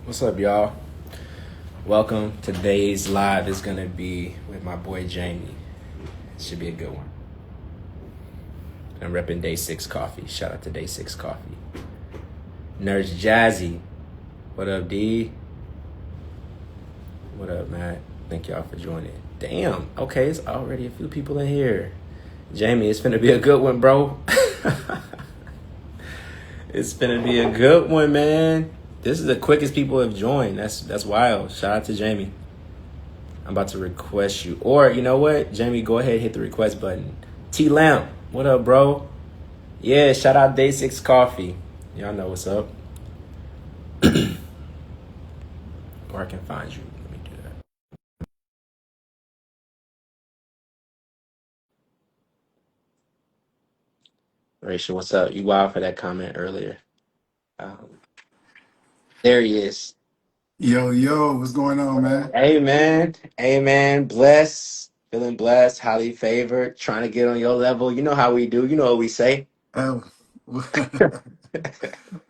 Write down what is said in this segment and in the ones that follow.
What's up, y'all? Welcome. Today's live is gonna be with my boy Jamie. It should be a good one. I'm repping Day Six Coffee. Shout out to Day Six Coffee. Nurse Jazzy, what up, D? What up, Matt? Thank y'all for joining. Damn. Okay, it's already a few people in here. Jamie, it's gonna be a good one, bro. It's gonna be a good one, man. This is the quickest people have joined. That's wild. Shout out to Jamie. I'm about to request you. Or you know what? Jamie, go ahead, hit the request button. T Lamp, what up, bro? Yeah, shout out Day Six Coffee. Y'all know what's up. Or I can find you. Let me do that. Rachel, what's up? You wild for that comment earlier. Um, there he is. Yo, yo, what's going on, man? Amen. Amen. Blessed. Feeling blessed, highly favored, trying to get on your level. You know how we do. You know what we say. Oh,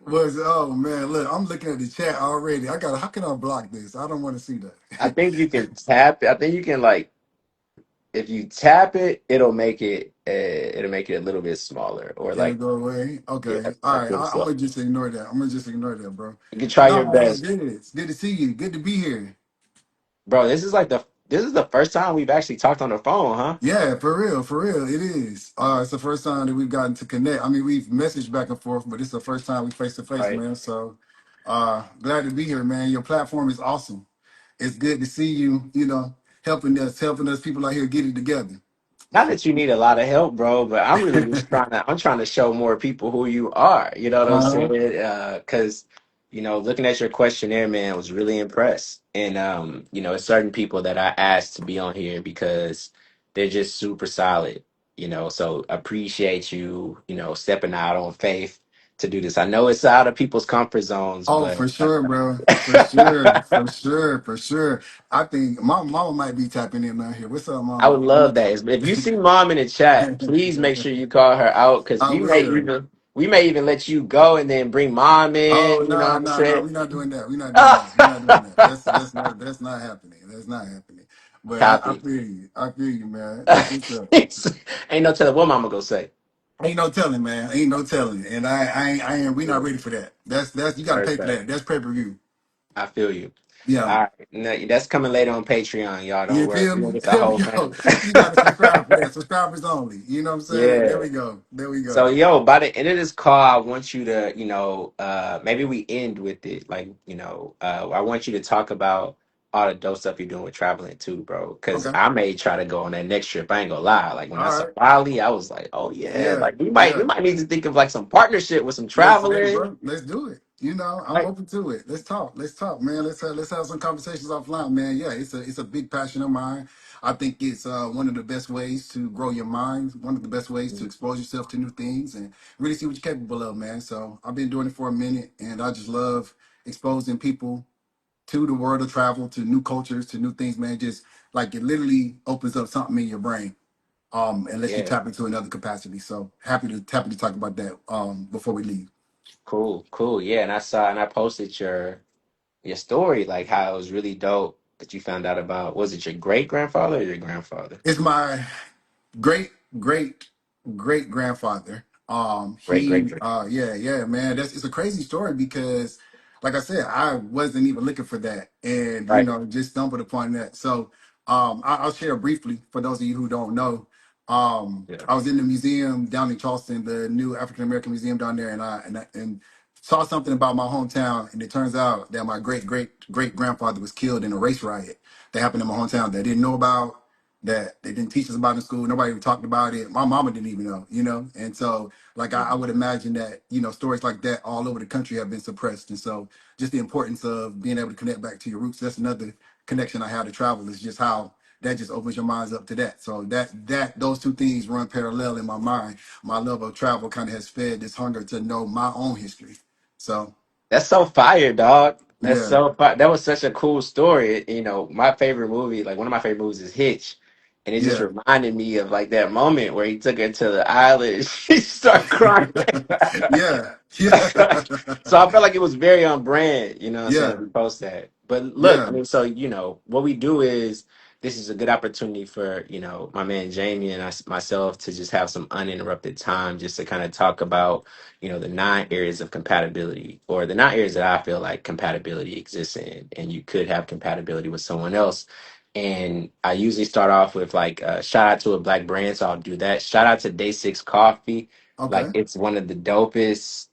oh man, look, I'm looking at the chat already. How can I block this? I don't want to see I that. think you can tap it. I think you can like if you tap it, it'll make it a little bit smaller, or It'll like go away. yeah, Okay. I All right. think I'm so. gonna just ignore that. I'm gonna just ignore that, bro. You can try No, your man, it's best, good. It's good to see you. Good to be here. bro. This is the first time we've actually talked on the phone, huh? Yeah, for real, it is. It's the first time that we've gotten to connect. I mean, we've messaged back and forth, but it's the first time we face to face, Right. man. So, glad to be here, man. Your platform is awesome. It's good to see you. Helping us people out here get it together. Not that you need a lot of help, bro, but I'm really just I'm trying to show more people who you are. You know what I'm Uh-huh. saying? Because looking at your questionnaire, man, I was really impressed. And it's certain people that I asked to be on here because they're just super solid. So appreciate you, stepping out on faith to do this. I know it's out of people's comfort zones, Oh, but for sure, bro. For sure, for sure, for sure. I think my mama might be tapping in out here. What's up, I mama? would How love you that. If you see mom in the chat, please make doing? sure you call her out because I will. we may even let you go and then bring mom Oh in. You know no, what I'm no, no. saying? We're not doing that. We're not doing that. We're not doing that. That's not happening. That's not happening. But I Copy. feel you. I feel you, man. That's what's up. Ain't no telling what mama gonna say. Ain't no telling, man. Ain't no telling. And I ain't we not ready for that. That's you gotta Word pay for back. that. That's pay-per-view. I feel you. Yeah. All right, no, that's coming later on Patreon, y'all. Don't You worry. feel We gonna me? get the There we whole go. thing. You gotta subscribe for that. Subscribers only. You know what I'm saying? There Yeah. we go. There we So go. yo, by the end of this call, I want you to, maybe we end with it. Like, I want you to talk about all the dope stuff you're doing with traveling too, bro. Cause Okay. I may try to go on that next trip. I ain't gonna lie. Like when I All saw right. Bali, I was like, oh yeah, Yeah. like we Yeah. might need to think of like some partnership with some Hey, traveling. bro, let's do it. I'm Like, open to it. Let's talk. Let's talk, man. Let's have some conversations offline, man. Yeah, it's a big passion of mine. I think it's one of the best ways to grow your mind. One of the best ways to expose yourself to new things and really see what you're capable of, man. So I've been doing it for a minute, and I just love exposing people to the world of travel, to new cultures, to new things, man. Just like it literally opens up something in your brain, and lets you yeah, tap into another capacity. So happy to talk about that before we leave. cool, cool. Yeah, and I saw and I posted your story, like how it was really dope that you found out about was it your great grandfather or your grandfather? It's my great great great grandfather. Great, great, He great. yeah, man. That's It's a crazy story because like I said, I wasn't even looking for that, and Right. just stumbled upon that. So I'll share briefly for those of you who don't know. Yeah. I was in the museum down in Charleston, the new African American museum down there, and saw something about my hometown, and it turns out that my great grandfather was killed in a race riot that happened in my hometown that I didn't know about, that they didn't teach us about in school. Nobody even talked about it. My mama didn't even know. And so, like, I Mhm. would imagine that, stories like that all over the country have been suppressed. And so, just the importance of being able to connect back to your roots. That's another connection I have to travel, is just how that just opens your minds up to that. So those two things run parallel in my mind. My love of travel kind of has fed this hunger to know my own history. So That's so fire, dog. yeah. That was such a cool story. My favorite movie, like one of my favorite movies is Hitch. And it just Yeah. reminded me of like that moment where he took her to the island. She started crying. Yeah. Yeah. So I felt like it was very on brand, you know what I'm saying, Yeah. to post that. But look, I Yeah. mean, so, what we do is this is a good opportunity for, my man Jamie and myself to just have some uninterrupted time just to kind of talk about, the 9 areas of compatibility or the 9 areas that I feel like compatibility exists in. And you could have compatibility with someone else. And I usually start off with like shout out to a black brand, so I'll do that. Shout out to Day Six Coffee. Like Okay. it's one of the dopest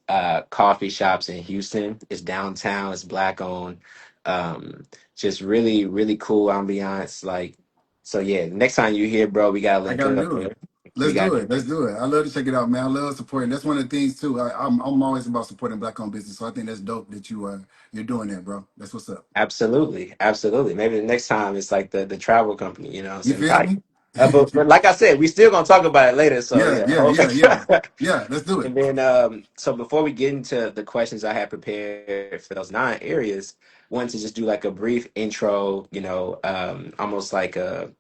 coffee shops in Houston. It's downtown. It's black owned. Um, just really, really cool ambiance. Like, so yeah. Next time you here, bro, we gotta I link gotta up. do it. Man. We Let's got do it. Let's do it. I love to check it out, man. I love supporting. That's one of the things too. I'm always about supporting black owned business. So I think that's dope that you're doing that, bro. That's what's up. absolutely, absolutely. Maybe the next time it's like the travel company. You know what I'm You saying? feel Probably. me? But like I said, we still gonna talk about it later. So Yeah, yeah. yeah, yeah, yeah. Yeah, let's do it. And then, so before we get into the questions I had prepared for those 9 areas, wanted to just do like a brief intro, almost like a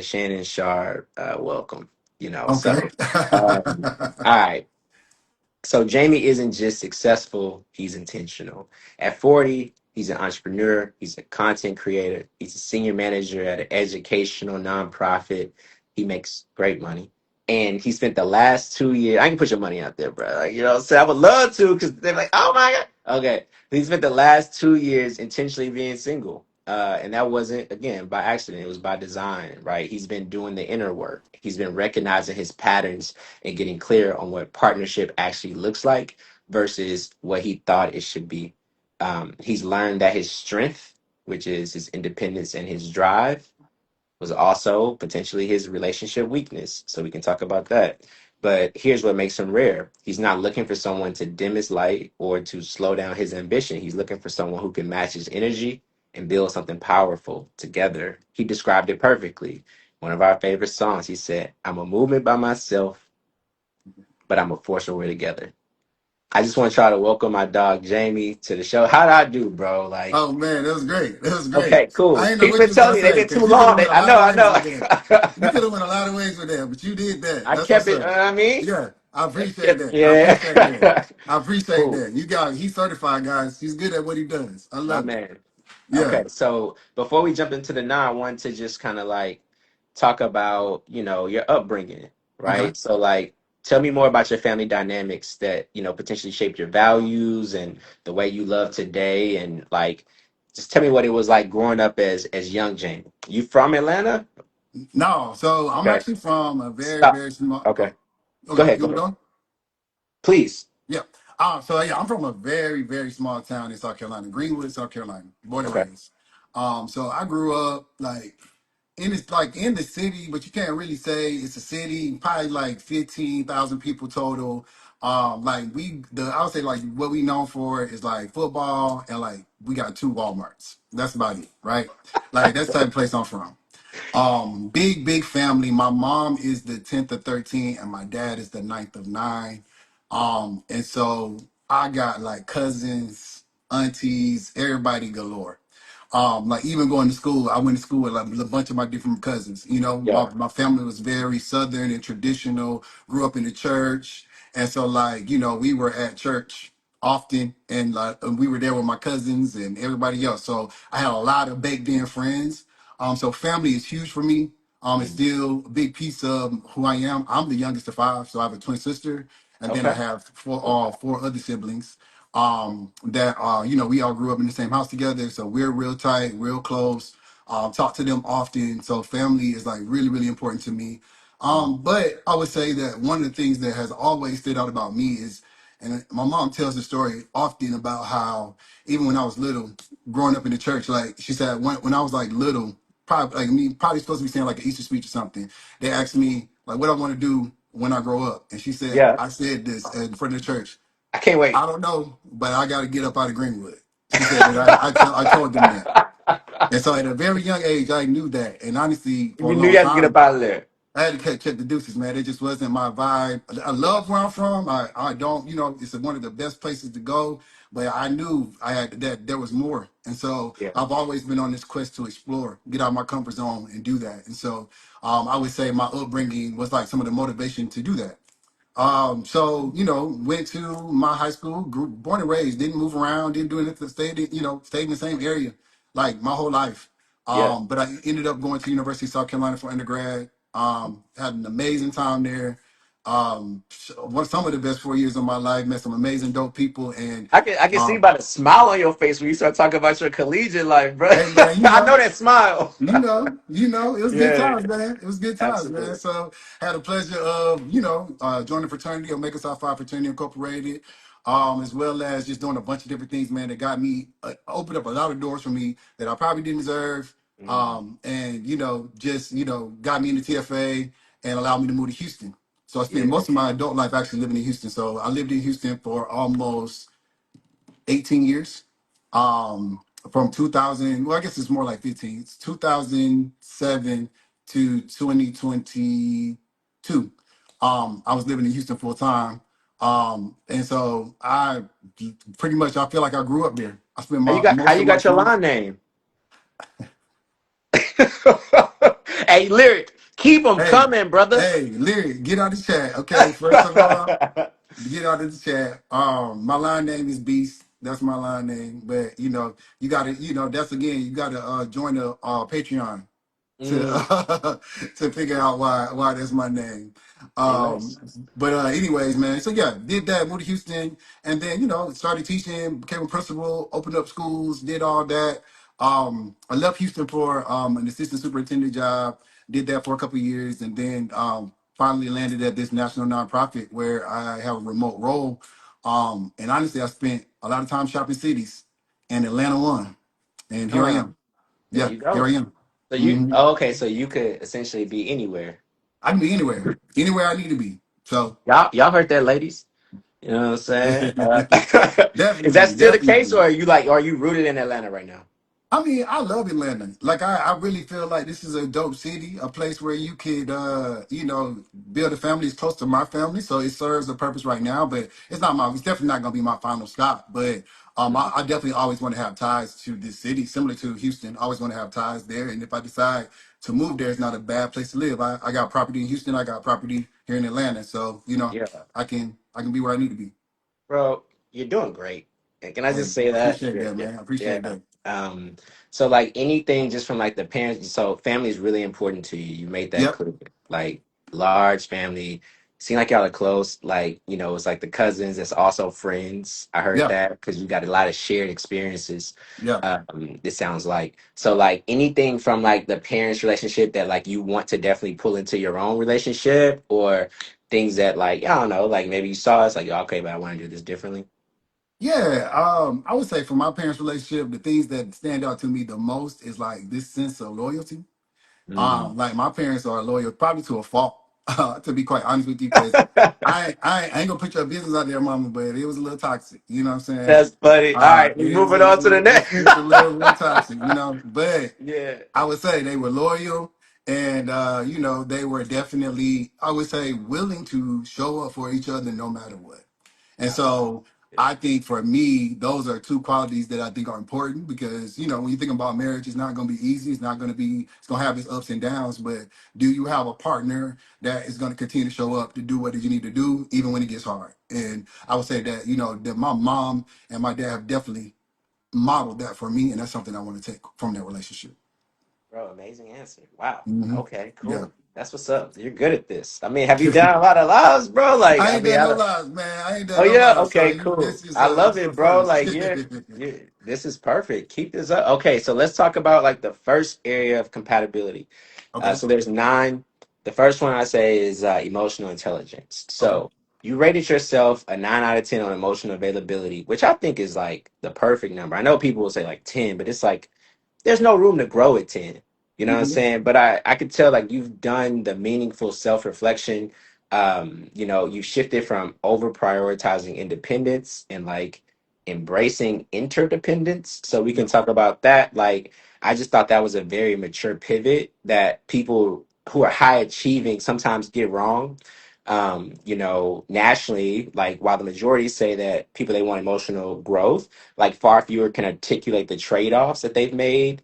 Shannon Sharp welcome, Okay. So, all right. So Jamie isn't just successful, he's intentional. At 40, he's an entrepreneur, he's a content creator, he's a senior manager at an educational nonprofit. He makes great money. And he spent the last 2 years, I can put your money out there, bro. Like, so I would love to because they're like, oh my God. Okay. He spent the last 2 years intentionally being single. And that wasn't, again, by accident. It was by design, right? He's been doing the inner work. He's been recognizing his patterns and getting clear on what partnership actually looks like versus what he thought it should be. He's learned that his strength, which is his independence and his drive, was also potentially his relationship weakness. So we can talk about that. But here's what makes him rare. He's not looking for someone to dim his light or to slow down his ambition. He's looking for someone who can match his energy and build something powerful together. He described it perfectly. One of our favorite songs, he said, I'm a movement by myself, but I'm a force when we're together. I just want to try to welcome my dog Jamie to the show. How did I do, bro? Like, Oh man, that was great. That was great. okay, cool. I didn't know People what been you was telling gonna me they've say been too because you could long. have went a I lot know, of I ways with that. You know. could have went a lot of ways with that, but you did that. I That's kept what's it. up. I mean, Yeah, I I appreciate kept, that. I appreciate that. yeah. I appreciate Cool, that. He's certified, guys. He's good at what he does. I my love it. man. Yeah. Okay, so before we jump into the 9, I wanted to just kind of like talk about, your upbringing, Okay. right? So like tell me more about your family dynamics that, potentially shaped your values and the way you love today and like just tell me what it was like growing up as young Jamie. You from Atlanta? No, so I'm Okay. actually from a very, Stop. very small. Okay. Go Okay, ahead, you go want ahead. to go? Please. Yeah. So yeah, I'm from a very, very small town in South Carolina, Greenwood, South Carolina, born and Okay. raised. So I grew up like in the city, but you can't really say it's a city. Probably like 15,000 people total. I would say like what we known for is like football and like we got 2 Walmarts. That's about it, right? Like that's the type of place I'm from. Big, big family. My mom is the 10th of 13, and my dad is the ninth of 9. And so I got like cousins, aunties, everybody galore. Like even going to school, I went to school with like a bunch of my different cousins. You know, Yeah. my family was very southern and traditional, grew up in the church. And so like, we were at church often and we were there with my cousins and everybody else. So I had a lot of baked in friends. So family is huge for me. It's Mhm. still a big piece of who I am. I'm the youngest of 5, so I have a twin sister, and then I Okay. have four other siblings. That we all grew up in the same house together, so we're real tight, real close. Talk to them often. So family is like really, really important to me. Mhm. But I would say that one of the things that has always stood out about me is, and my mom tells the story often about how even when I was little, growing up in the church, like she said, when I was like little, probably like me, probably supposed to be saying like an Easter speech or something. They asked me like what I want to do when I grow up, and she said, Yeah. I said this in front of the church. I can't I wait. don't know, but I got to get up out of Greenwood. She said that I told them that, and so at a very young age, I knew that, and honestly, for a You knew long you had to get up time, out of there. I had to check the deuces, man. It just wasn't my vibe. I love where I'm from. I don't, it's one of the best places to go. But I knew I had that there was more, and so Yeah. I've always been on this quest to explore, get out of my comfort zone, and do that. And so I would say my upbringing was like some of the motivation to do that. So went to my high school, grew, born and raised, didn't move around, didn't do anything, stayed in the same area like my whole life. Yeah. But I ended up going to University of South Carolina for undergrad. Had an amazing time there. Some of the best 4 years of my life. Met some amazing dope people, and I can see um, by the smile on your face when you start talking about your collegiate life, bro. hey man, I know that smile. it was good Yeah, times, man. It was good times, man. absolutely. So had a pleasure of, joining the fraternity of Maker Psi Phi Fraternity Incorporated, as well as just doing a bunch of different things, man, that got me opened up a lot of doors for me that I probably didn't deserve. Mm, And just got me into TFA and allowed me to move to Houston. So I spent yeah. most of my adult life actually living in Houston. So I lived in Houston for almost 18 years. Um, from 2000, well, I guess it's more like 15. It's 2007 to 2022. I was living in Houston full time. And so I pretty much, I feel like I grew up there. I spent How you my got how most you of my got your 20s. line name? Hey, lyric, keep them Hey, coming, brother. Lyric, get out the chat. Okay, first of all, get out of the chat. My line name is Beast. That's my line name. But you gotta, that's again, you gotta join the Patreon to Mm, to figure out why that's my name. say Um, less. but anyways, man. So yeah, did that, moved to Houston, and then started teaching, became a principal, opened up schools, did all that. I left Houston for an assistant superintendent job. Did that for a couple of years, and then finally landed at this national nonprofit where I have a remote role. And honestly, I spent a lot of time shopping cities, and Atlanta won, and here I Huh. am. There Yeah, you here I go. am. So Mhm. okay, so you could essentially be anywhere. I can be anywhere I need to be. So Y'all heard that, ladies? You know what I'm saying? Is that definitely, still the case, definitely. or are you rooted in Atlanta right now? I mean, I love Atlanta. Like I really feel like this is a dope city, a place where you could build a family. It's close to my family, so it serves a purpose right now, but it's definitely not gonna be my final stop. But Mhm. I definitely always want to have ties to this city, similar to Houston. I always want to have ties there. And if I decide to move there, it's not a bad place to live. I got property in Houston, I got property here in Atlanta. So, Yeah. I can be where I need to be. Bro, you're doing great. And can I Hey, just say that? appreciate Yeah, that, yeah, man. I appreciate yeah. that. So like anything just from like the parents, so family is really important to you. You made that Yep, clear. Like large family. Seem like y'all are close. Like, it's like the cousins that's also friends. I heard yeah, that because you got a lot of shared experiences. yeah. It sounds like. So like anything from like the parents' relationship that like you want to definitely pull into your own relationship, or things that like I don't know, like maybe you saw it's like, okay, but I want to do this differently. Yeah, I would say for my parents' relationship, the things that stand out to me the most is like this sense of loyalty. Mm. Like my parents are loyal, probably to a fault, to be quite honest with you, because I ain't gonna put your business out there, mama, but it was a little toxic. You know what I'm saying? That's funny. All right, we It was moving on to the next. it's a little toxic, but Yeah. I would say they were loyal and they were definitely, I would say, willing to show up for each other no matter what. And I love so it. I think for me, those are two qualities that I think are important because, when you think about marriage, it's not going to be easy. It's going to have its ups and downs. But do you have a partner that is going to continue to show up to do what you need to do, even when it gets hard? And I would say that, that my mom and my dad have definitely modeled that for me. And that's something I want to take from that relationship. Bro, amazing answer. Wow. Hmm. Okay, Yeah. cool. That's what's up. You're good at this. I mean, have you done a lot of lives, bro? Like, I I ain't mean, done I no don't. lies, man. I ain't Oh done no yeah. lies. So Okay. Cool. this is I love this is it, a bro. first. Like, this is perfect. Keep this up. Okay, so let's talk about like the first area of compatibility. Okay. So there's nine. The first one I say is emotional intelligence. Okay. So you rated yourself a 9 out of 10 on emotional availability, which I think is like the perfect number. I know people will say like 10, but it's like there's no room to grow at 10. You know what I'm Hmm. saying? But I could tell like you've done the meaningful self-reflection. You shifted from over prioritizing independence and like embracing interdependence. So we can Yeah. talk about that. Like I just thought that was a very mature pivot that people who are high achieving sometimes get wrong. You know, nationally, like while the majority say that people they want emotional growth, like far fewer can articulate the trade-offs that they've made,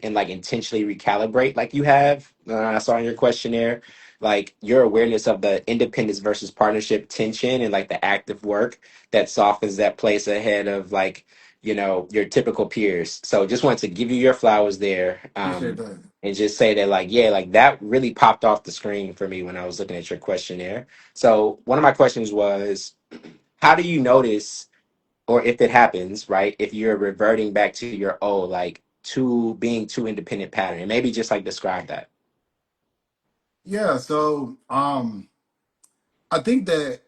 and like intentionally recalibrate like you have. I saw in your questionnaire, like your awareness of the independence versus partnership tension and like the active work that softens that place ahead of like, you know, your typical peers. So just wanted to give you your flowers there. Appreciate that. And just say that like yeah, like that really popped off the screen for me when I was looking at your questionnaire. So one of my questions was, how do you notice, or if it happens, right, if you're reverting back to your old like too being too independent pattern, and maybe just like describe that. Yeah, so I think that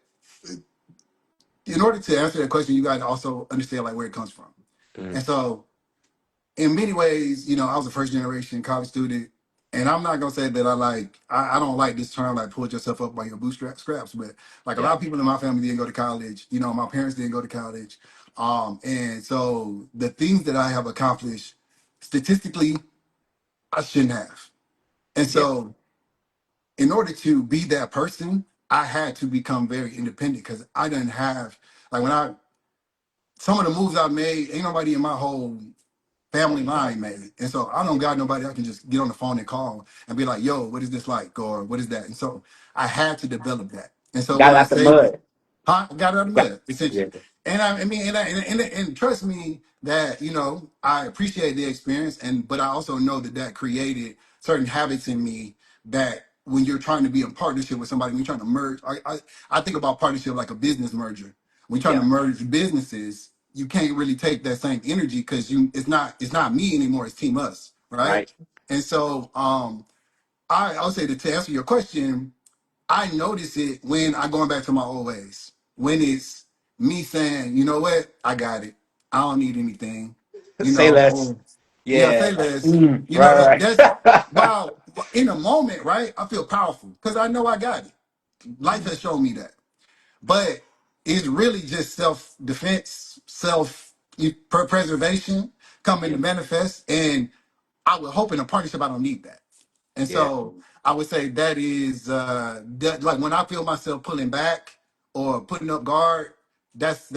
in order to answer that question, you got to also understand like where it comes from. Mm, And so in many ways, I was a first generation college student, and I'm not gonna say that I don't like this term like pull yourself up by your bootstraps, scraps, but like a lot yeah, of people in my family didn't go to college. My parents didn't go to college, and so the things that I have accomplished statistically, I shouldn't have. And yeah, so in order to be that person, I had to become very independent because I didn't have like when I some of the moves I made, ain't nobody in my whole family line made. And so I don't got nobody I can just get on the phone and call and be like, yo, what is this like? Or what is that? And so I had to develop that. And so got when it I out the say mud. I got it out of Got, mud, yeah, essentially. And I mean, and trust me that I appreciate the experience, but I also know that that created certain habits in me that when you're trying to be in partnership with somebody, when you're trying to merge, I think about partnership like a business merger. When you're trying yeah, to merge businesses, you can't really take that same energy because it's not me anymore, it's team us, right? right, And so I'll say that to answer your question, I notice it when I going back to my old ways. When it's me saying, you know what, I got it. I don't need anything. say less. Or yeah, Yeah, say less. right, That's right. wow. In a moment, right? I feel powerful because I know I got it. Life has shown me that. But it's really just self defense, self preservation coming Yeah, to manifest. And I would hope in a partnership I don't need that. And yeah, so I would say that is like when I feel myself pulling back or putting up guard, that's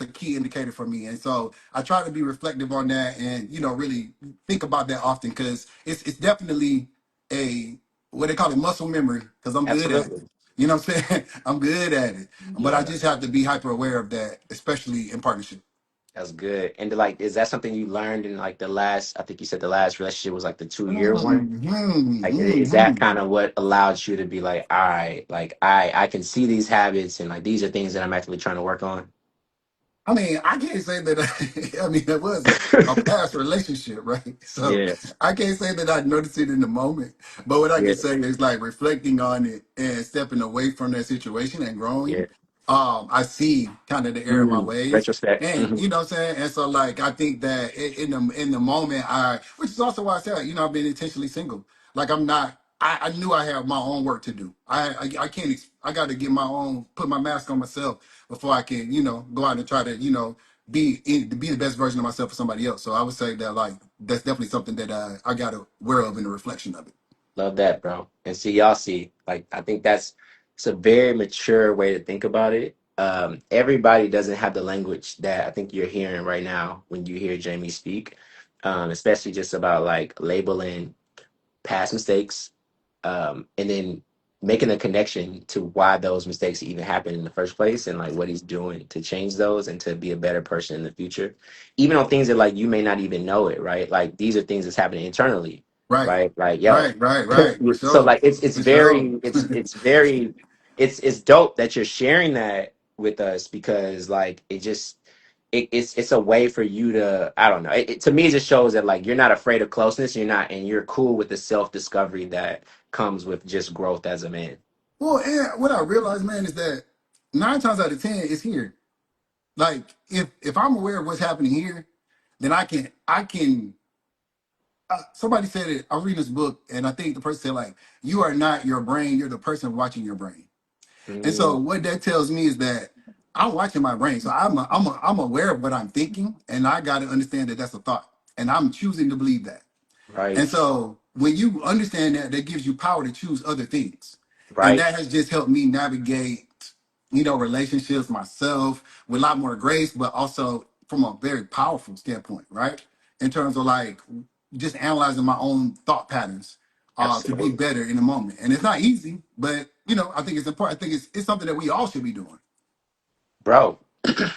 a key indicator for me. And so I try to be reflective on that and really think about that often because it's definitely a what they call it muscle memory because I'm good at it. absolutely. You know what I'm saying? I'm good at it. But I Yeah. just have to be hyper aware of that, especially in partnership. That's good. And like, is that something you learned in like the last? I think you said the last relationship was like the 2 year one. hmm Like, is that hmm kind of what allowed you to be like, all right, like I can see these habits and like these are things that I'm actually trying to work on. I mean, I can't say that. I mean, it was a past relationship, right? So Yeah, I can't say that I noticed it in the moment. But what I yeah, can say is like reflecting on it and stepping away from that situation and growing. yeah. I see kind of the error of my ways, Retrospect. and Hmm. you know what I'm saying. And so like I think that in the moment, which is also why I said I've been intentionally single. Like I'm not. I knew I had my own work to do. I can't. I got to get my own. Put my mask on myself before I can, go out and try to, be the best version of myself for somebody else. So I would say that like that's definitely something that I got to aware of in the reflection of it. Love that, bro. And see, y'all see, like, I think that's it's a very mature way to think about it. Everybody doesn't have the language that I think you're hearing right now when you hear Jamie speak, especially just about like labeling past mistakes, and then making a connection to why those mistakes even happened in the first place and like what he's doing to change those and to be a better person in the future, even on things that like you may not even know it, right? Like these are things that's happening internally, Right, right? Like, yo, right, for so sure, like it's for sure. very it's dope that you're sharing that with us because like it just it's a way for you to I don't know to me it just shows that like you're not afraid of closeness, you're not, and you're cool with the self discovery that comes with just growth as a man. Well, and what I realized, man, is that 9 times out of 10 it's here. Like if I'm aware of what's happening here, then I can. Somebody said it. I was reading this book, and I think the person said like, "You are not your brain. You're the person watching your brain." And so Mm, what that tells me is that I'm watching my brain. So I'm aware of what I'm thinking, and I got to understand that that's a thought, and I'm choosing to believe that. And right. so when you understand that, that gives you power to choose other things. And Right. that has just helped me navigate, relationships myself with a lot more grace, but also from a very powerful standpoint, right? In terms of like just analyzing my own thought patterns to be Absolutely. better in the moment. And it's not easy, but I think it's important. I think it's something that we all should be doing. Bro,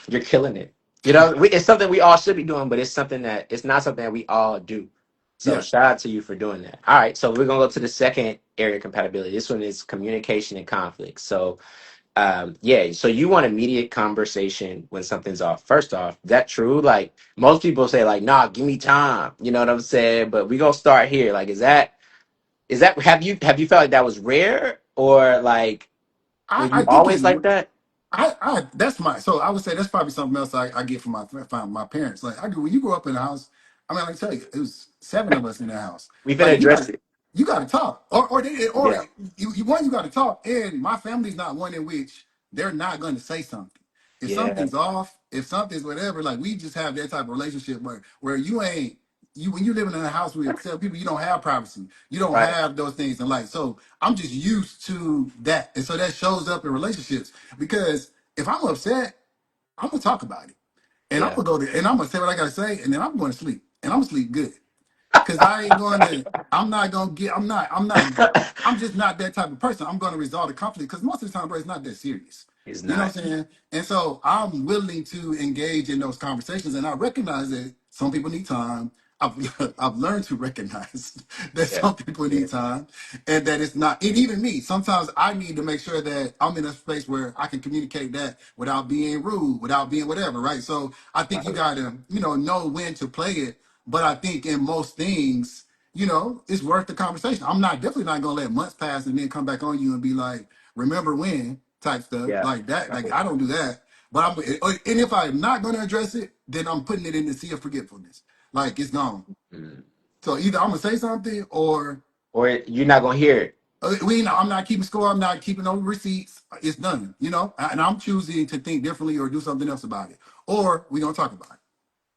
you're killing it. It's something we all should be doing, but it's not something that we all do. So Yeah. shout out to you for doing that. All right, so we're gonna go to the second area of compatibility. This one is communication and conflict. So yeah, so you want immediate conversation when something's off. First off, that true? Like most people say, like, nah, give me time. You know what I'm saying? But we gonna start here. Like, is that have you felt like that was rare or like were I you think always it like that? I that's my so I would say that's probably something else I get from my parents. Like I do when you grow up in a house, I mean, I tell you, it was seven of us in the house. We finna Like address it. you gotta talk. Or Yeah, you gotta talk. And my family's not one in which they're not gonna say something. If yeah, something's off, if something's whatever, like we just have that type of relationship where you ain't you when you living in a house with seven people, you don't have privacy. You don't right. have those things in life. So I'm just used to that. And so that shows up in relationships because if I'm upset, I'm gonna talk about it. And I'm Yeah. gonna go there and I'm gonna say what I gotta say, and then I'm gonna sleep. And I'm gonna sleep good. Cause I ain't going to, I'm not going to get, I'm just not that type of person. I'm going to resolve the conflict because most of the time, bro, it's not that serious. It's You know not. what I'm saying? And so I'm willing to engage in those conversations. And I recognize that some people need time. I've learned to recognize that Yeah. some people Yeah. need time and that it's not, and even me, sometimes I need to make sure that I'm in a space where I can communicate that without being rude, without being whatever, right? So I think you Right. got to, know when to play it. But I think in most things, it's worth the conversation. I'm not definitely not gonna let months pass and then come back on you and be like, remember when type stuff Yeah. like that. Like Right. I don't do that. But and if I'm not gonna address it, then I'm putting it in the sea of forgetfulness. Like it's gone. Mm. So either I'm gonna say something or Or you're not gonna hear it. I'm not keeping score. I'm not keeping no receipts. It's done. And I'm choosing to think differently or do something else about it. Or we gonna talk about it.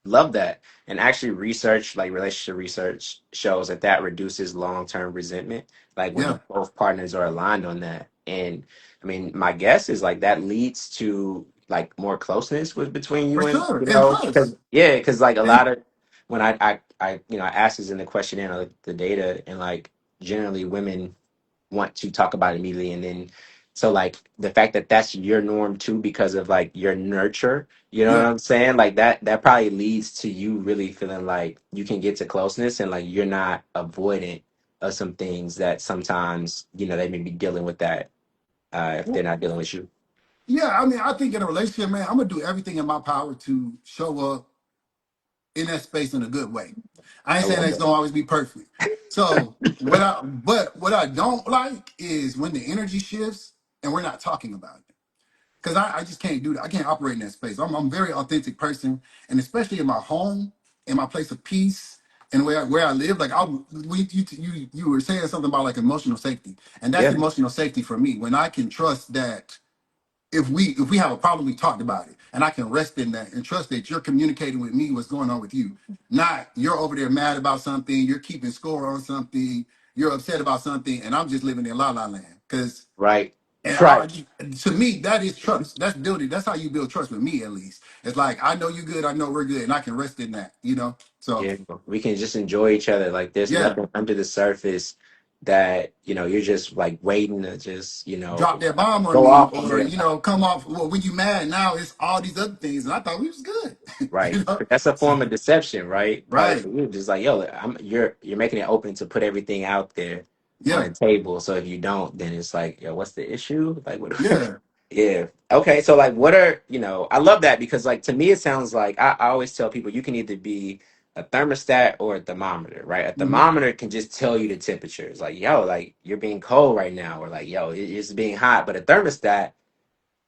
Love that. And actually, research, like relationship research, shows that that reduces long-term resentment, like when Yeah, both partners are aligned on that. And I mean, my guess is like that leads to like more closeness with between for you and sure. And because plus, yeah, because like a and lot of when I asked this in the questionnaire, like the data, and like generally women want to talk about it immediately, and then so like the fact that that's your norm too because of like your nurture, you know what yeah. I'm saying, like that probably leads to you really feeling like you can get to closeness and like you're not avoidant of some things that sometimes they may be dealing with that if they're not dealing with you. Yeah, I mean, I think in a relationship, man, I'm gonna do everything in my power to show up in that space in a good way. I ain't I saying love that's that. gonna always be perfect. So but what I don't like is when the energy shifts and we're not talking about it. Because I just can't do that. I can't operate in that space. I'm a very authentic person, and especially in my home, in my place of peace, and where I live. Like you were saying something about like emotional safety, and that's Yeah. emotional safety for me when I can trust that if we have a problem, we talked about it, and I can rest in that and trust that you're communicating with me what's going on with you. Not you're over there mad about something, you're keeping score on something, you're upset about something, and I'm just living in la la land. Because Right. and Right. to me, that is trust. That's building. That's how you build trust with me, at least. It's like I know you good, I know we're good, and I can rest in that. So Yeah, we can just enjoy each other. Like there's yeah, nothing under the surface that you're just like waiting to just drop that bomb on go me, off. or Yeah. come off. Well, when you mad now, it's all these other things, and I thought we was good. Right. you know, But that's a so form of deception, right? Probably right, for you, just like, yo, you're making it open to put everything out there on yeah, the table. So if you don't, then it's like, yo, what's the issue? Like what yeah. yeah. Okay. So like what are, I love that because like to me it sounds like I always tell people you can either be a thermostat or a thermometer, right? A Mhm. thermometer can just tell you the temperature. It's like, yo, like you're being cold right now, or like, yo, it's being hot. But a thermostat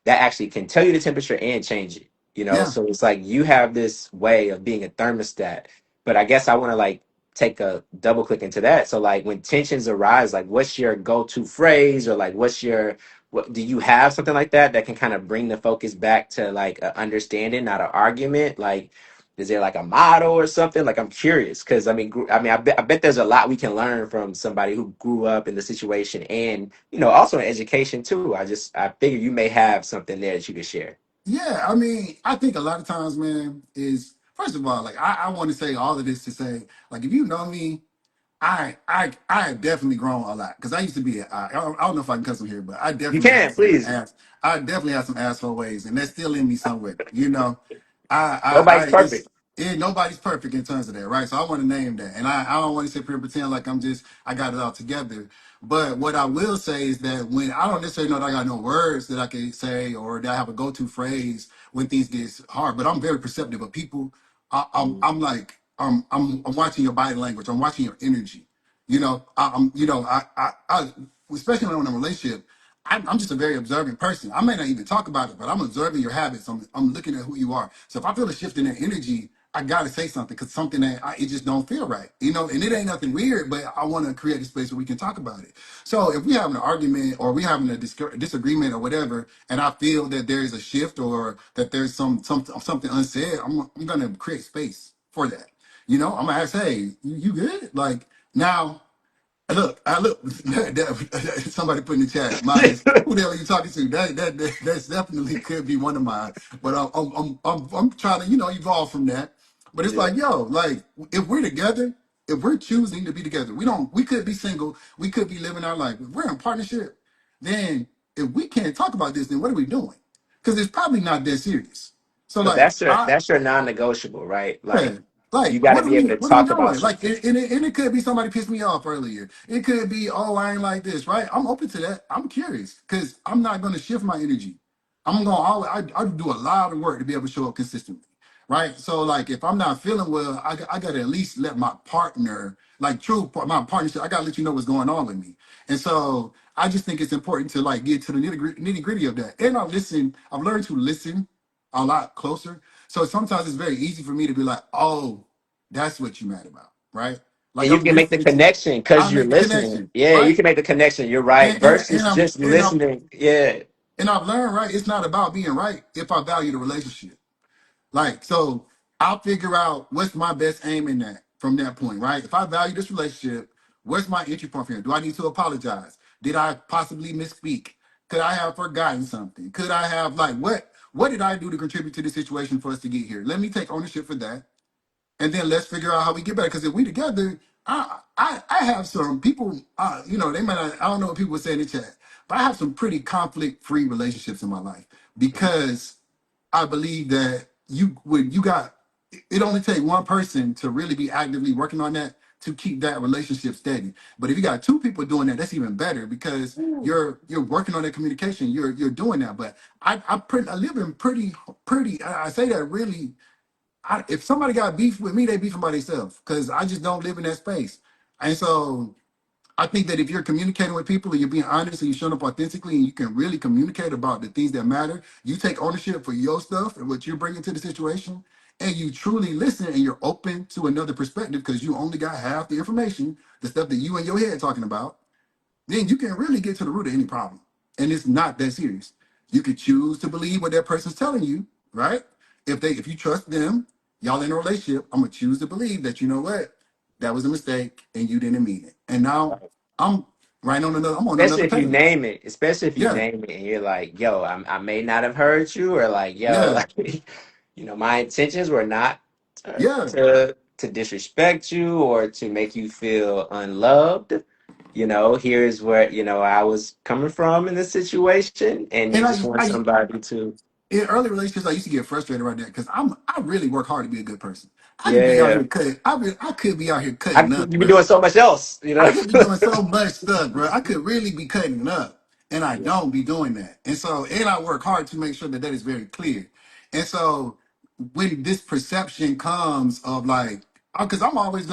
that actually can tell you the temperature and change it. Yeah, So it's like you have this way of being a thermostat. But I guess I want to like take a double click into that. So like when tensions arise, like what's your go-to phrase, or like what do you have something like that that can kind of bring the focus back to like a understanding, not an argument? Like Is there like a model or something? Like I'm curious because I mean, I bet there's a lot we can learn from somebody who grew up in the situation, and also in education too. I figure you may have something there that you could share. Yeah, I mean, I think a lot of times, man, is first of all, like I want to say all of this to say, like if you know me, I have definitely grown a lot because I used to be I don't know if I can cuss on here, but I You definitely had can, some please. ass I definitely had some asshole ways, and that's still in me somewhere. You know, Nobody's it's perfect. nobody's perfect in terms of that, right? So I want to name that, and I don't want to sit here and pretend like I got it all together. But what I will say is that when I don't necessarily know that I got no words that I can say or that I have a go-to phrase when things get hard, but I'm very perceptive of people. Mm. I'm like I'm watching your body language. I'm watching your energy. Especially when I'm in a relationship. I'm just a very observant person. I may not even talk about it, but I'm observing your habits. I'm looking at who you are. So if I feel a shift in that energy, I gotta say something because something it just don't feel right, And it ain't nothing weird, but I want to create a space where we can talk about it. So if we having an argument or we having a disagreement or whatever, and I feel that there is a shift or that there's something unsaid, I'm gonna create space for that. I'm gonna ask, hey, you good? Like now. Look. Somebody put in the chat, Midas. Who the hell are you talking to? That's definitely could be one of mine. But I'm trying to evolve from that. But it's Yeah. like like if we're together, if we're choosing to be together, we could be single, we could be living our life. If we're in partnership, then if we can't talk about this, then what are we doing? Because it's probably not that serious. So So like that's your non-negotiable, right? yeah. Like you Like, got to be able to what are we talk doing? about Like, something. and it could be somebody pissed me off earlier. It could be, oh, I ain't like this, right? I'm open to that. I'm curious because I'm not going to shift my energy. I'm going to always, I do a lot of work to be able to show up consistently, right? So, like, if I'm not feeling well, I got to at least let my partner, like, my partnership, I got to let you know what's going on with me. And so, I just think it's important to, like, get to the nitty gritty of that. And I've learned to listen a lot closer. So sometimes it's very easy for me to be like, oh, that's what you mad about, right? And Like you I'm can make the listening to, connection I because you're make the listening. connection, Yeah, you right? can make the connection. You're right. And Versus just listening. Yeah. I've learned, right? It's not about being right if I value the relationship. Like, so I'll figure out what's my best aim in that from that point, right? If I value this relationship, what's my entry point for here? Do I need to apologize? Did I possibly misspeak? Could I have forgotten something? Could I have like what did I do to contribute to the situation for us to get here? Let me take ownership for that and then let's figure out how we get better. Because if we together, I have some people, they might not, I don't know what people would say in the chat, but I have some pretty conflict free relationships in my life because I believe that you got it only take one person to really be actively working on that to keep that relationship steady. But if you got two people doing that, that's even better because you're working on that communication. You're doing that. But I live in pretty. I say that really if somebody got beef with me, they beefing by themselves because I just don't live in that space. And so I think that if you're communicating with people and you're being honest and you're showing up authentically and you can really communicate about the things that matter, you take ownership for your stuff and what you're bringing to the situation, and you truly listen and you're open to another perspective because you only got half the information, the stuff that you in your head talking about, then you can really get to the root of any problem. And it's not that serious. You could choose to believe what that person's telling you, right? If you trust them, y'all in a relationship, I'm gonna choose to believe that you know what, that was a mistake and you didn't mean it. And now I'm I'm on Especially another if you page. name it. Especially if you Yeah, name it and you're like, yo, I may not have heard you, or like, yo, yeah, like, my intentions were not yeah. to disrespect you or to make you feel unloved. Here's where, I was coming from in this situation, and you And just want somebody to, in early relationships, I used to get frustrated right there because I really work hard to be a good person. I could be out yeah. here cutting. I could be out here I, cutting up, you be bro. doing so much else. I could be doing so much stuff, bro. I could really be cutting it up, and I Yeah. don't be doing that. And I work hard to make sure that that is very clear. And so, when this perception comes of like, because I'm always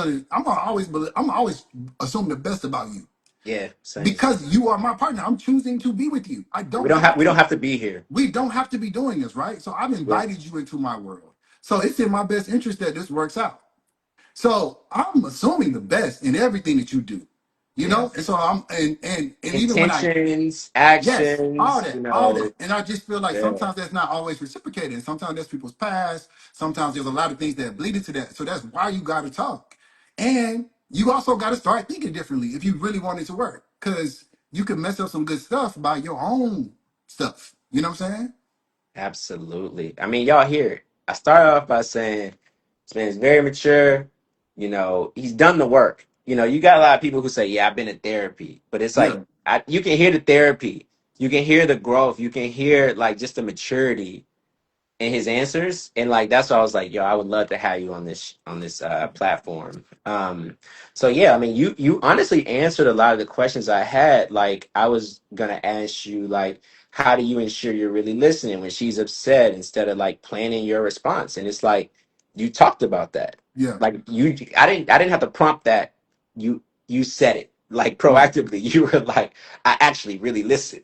assuming the best about you Yeah, same. because you are my partner. I'm choosing to be with you. I We don't don't have have we don't to. have to be here. We don't have to be doing this, right? So I've Yeah. invited you into my world. So it's in my best interest that this works out. So I'm assuming the best in everything that you do. you Yeah. know. And so and even when I Intentions, yes, all actions, that, all that. And I just feel like yeah, sometimes that's not always reciprocated. And sometimes that's people's past. Sometimes there's a lot of things that bleed into that. So that's why you got to talk. And you also got to start thinking differently if you really want it to work. Because you can mess up some good stuff by your own stuff. You know what I'm saying? absolutely. I mean, y'all here. I started off by saying this man is very mature. He's done the work. You got a lot of people who say, "Yeah, I've been in therapy," but it's like Yeah, you can hear the therapy, you can hear the growth, you can hear like just the maturity and his answers, and like that's why I was like, yo, I would love to have you on this platform. So yeah, I mean, you honestly answered a lot of the questions I had. Like I was gonna ask you, like, how do you ensure you're really listening when she's upset instead of like planning your response? And it's like you talked about that. yeah, Like I didn't have to prompt that. You said it like right, proactively. You were like, I actually really listen.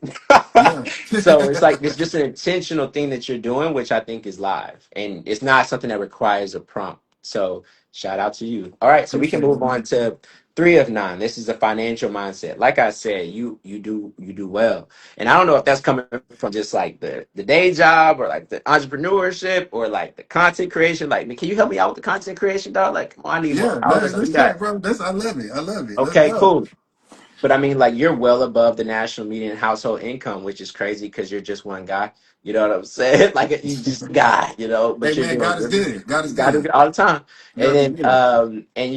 yeah, So it's like it's just an intentional thing that you're doing, which I think is live, and it's not something that requires a prompt. So shout out to you. All right, so we can appreciate move it, on man. to 3 of 9. This is a financial mindset. Like I said, you do well, and I don't know if that's coming from just like the day job or like the entrepreneurship or like the content creation. Like, can you help me out with the content creation, dog? Like, come on, I need more Yeah, hours. let's We chat, got bro. That's I love it. I love it. Let's okay, go. cool. But I mean, like you're well above the national median household income, which is crazy because you're just one guy. You know what I'm saying? Like you just a guy, Hey but you're man, doing God is really, good. God is you gotta do good. it all the time. And God is then good. and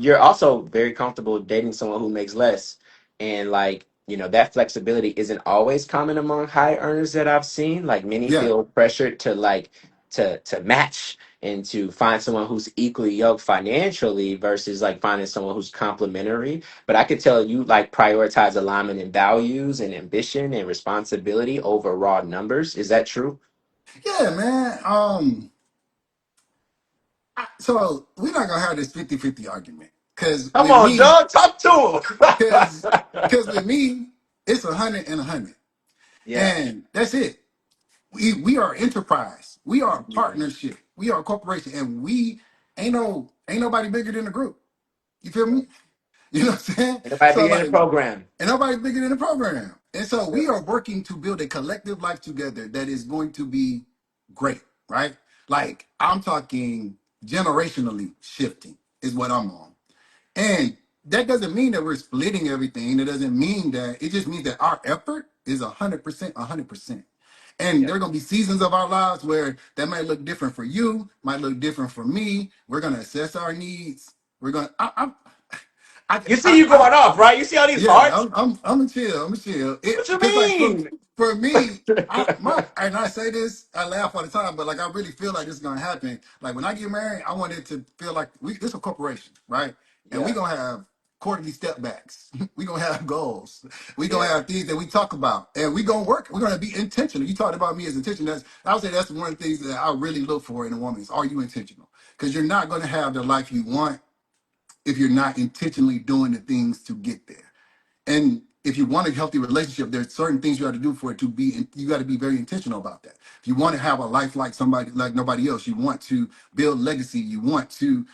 you're also very comfortable dating someone who makes less. And like, that flexibility isn't always common among high earners that I've seen. Like many Yeah. feel pressured to like to match and to find someone who's equally yoked financially versus like finding someone who's complementary, but I could tell you like prioritize alignment in values and ambition and responsibility over raw numbers. Is that true? Yeah, man. So we're not gonna have this 50-50 argument. Cause Come with on, me, dog. Talk to cause him. because with me, it's 100 and 100. Yeah. And that's it. We are enterprise. We are partnership. We are a corporation. And we ain't nobody bigger than the group. You feel me? You know what I'm saying? Anybody So bigger in the like, program? and nobody's bigger than the program. And so Yeah. we are working to build a collective life together that is going to be great, right? Like I'm talking generationally shifting is what I'm on. And that doesn't mean that we're splitting everything. It doesn't mean that. It just means that our effort is 100%, 100%. And Yeah. there are going to be seasons of our lives where that might look different for you, might look different for me. We're going to assess our needs. We're going to, I, You see I, you I, going off, right? You see all these yeah, hearts? I'm a chill. I'm a chill. What It you because like mean? for me, and I say this, I laugh all the time, but like I really feel like this is gonna happen. Like when I get married, I want it to feel like this is a corporation, right? And we Yeah. gonna have quarterly step backs. We gonna have goals. We gonna Yeah. have things that we talk about, and we gonna work. We're gonna be intentional. You talked about me as intentional. I would say that's one of the things that I really look for in a woman is are you intentional? Because you're not gonna have the life you want if you're not intentionally doing the things to get there. And if you want a healthy relationship, there's certain things you have to do for it to be. You got to be very intentional about that. If you want to have a life like somebody, like nobody else, you want to build legacy. You want to,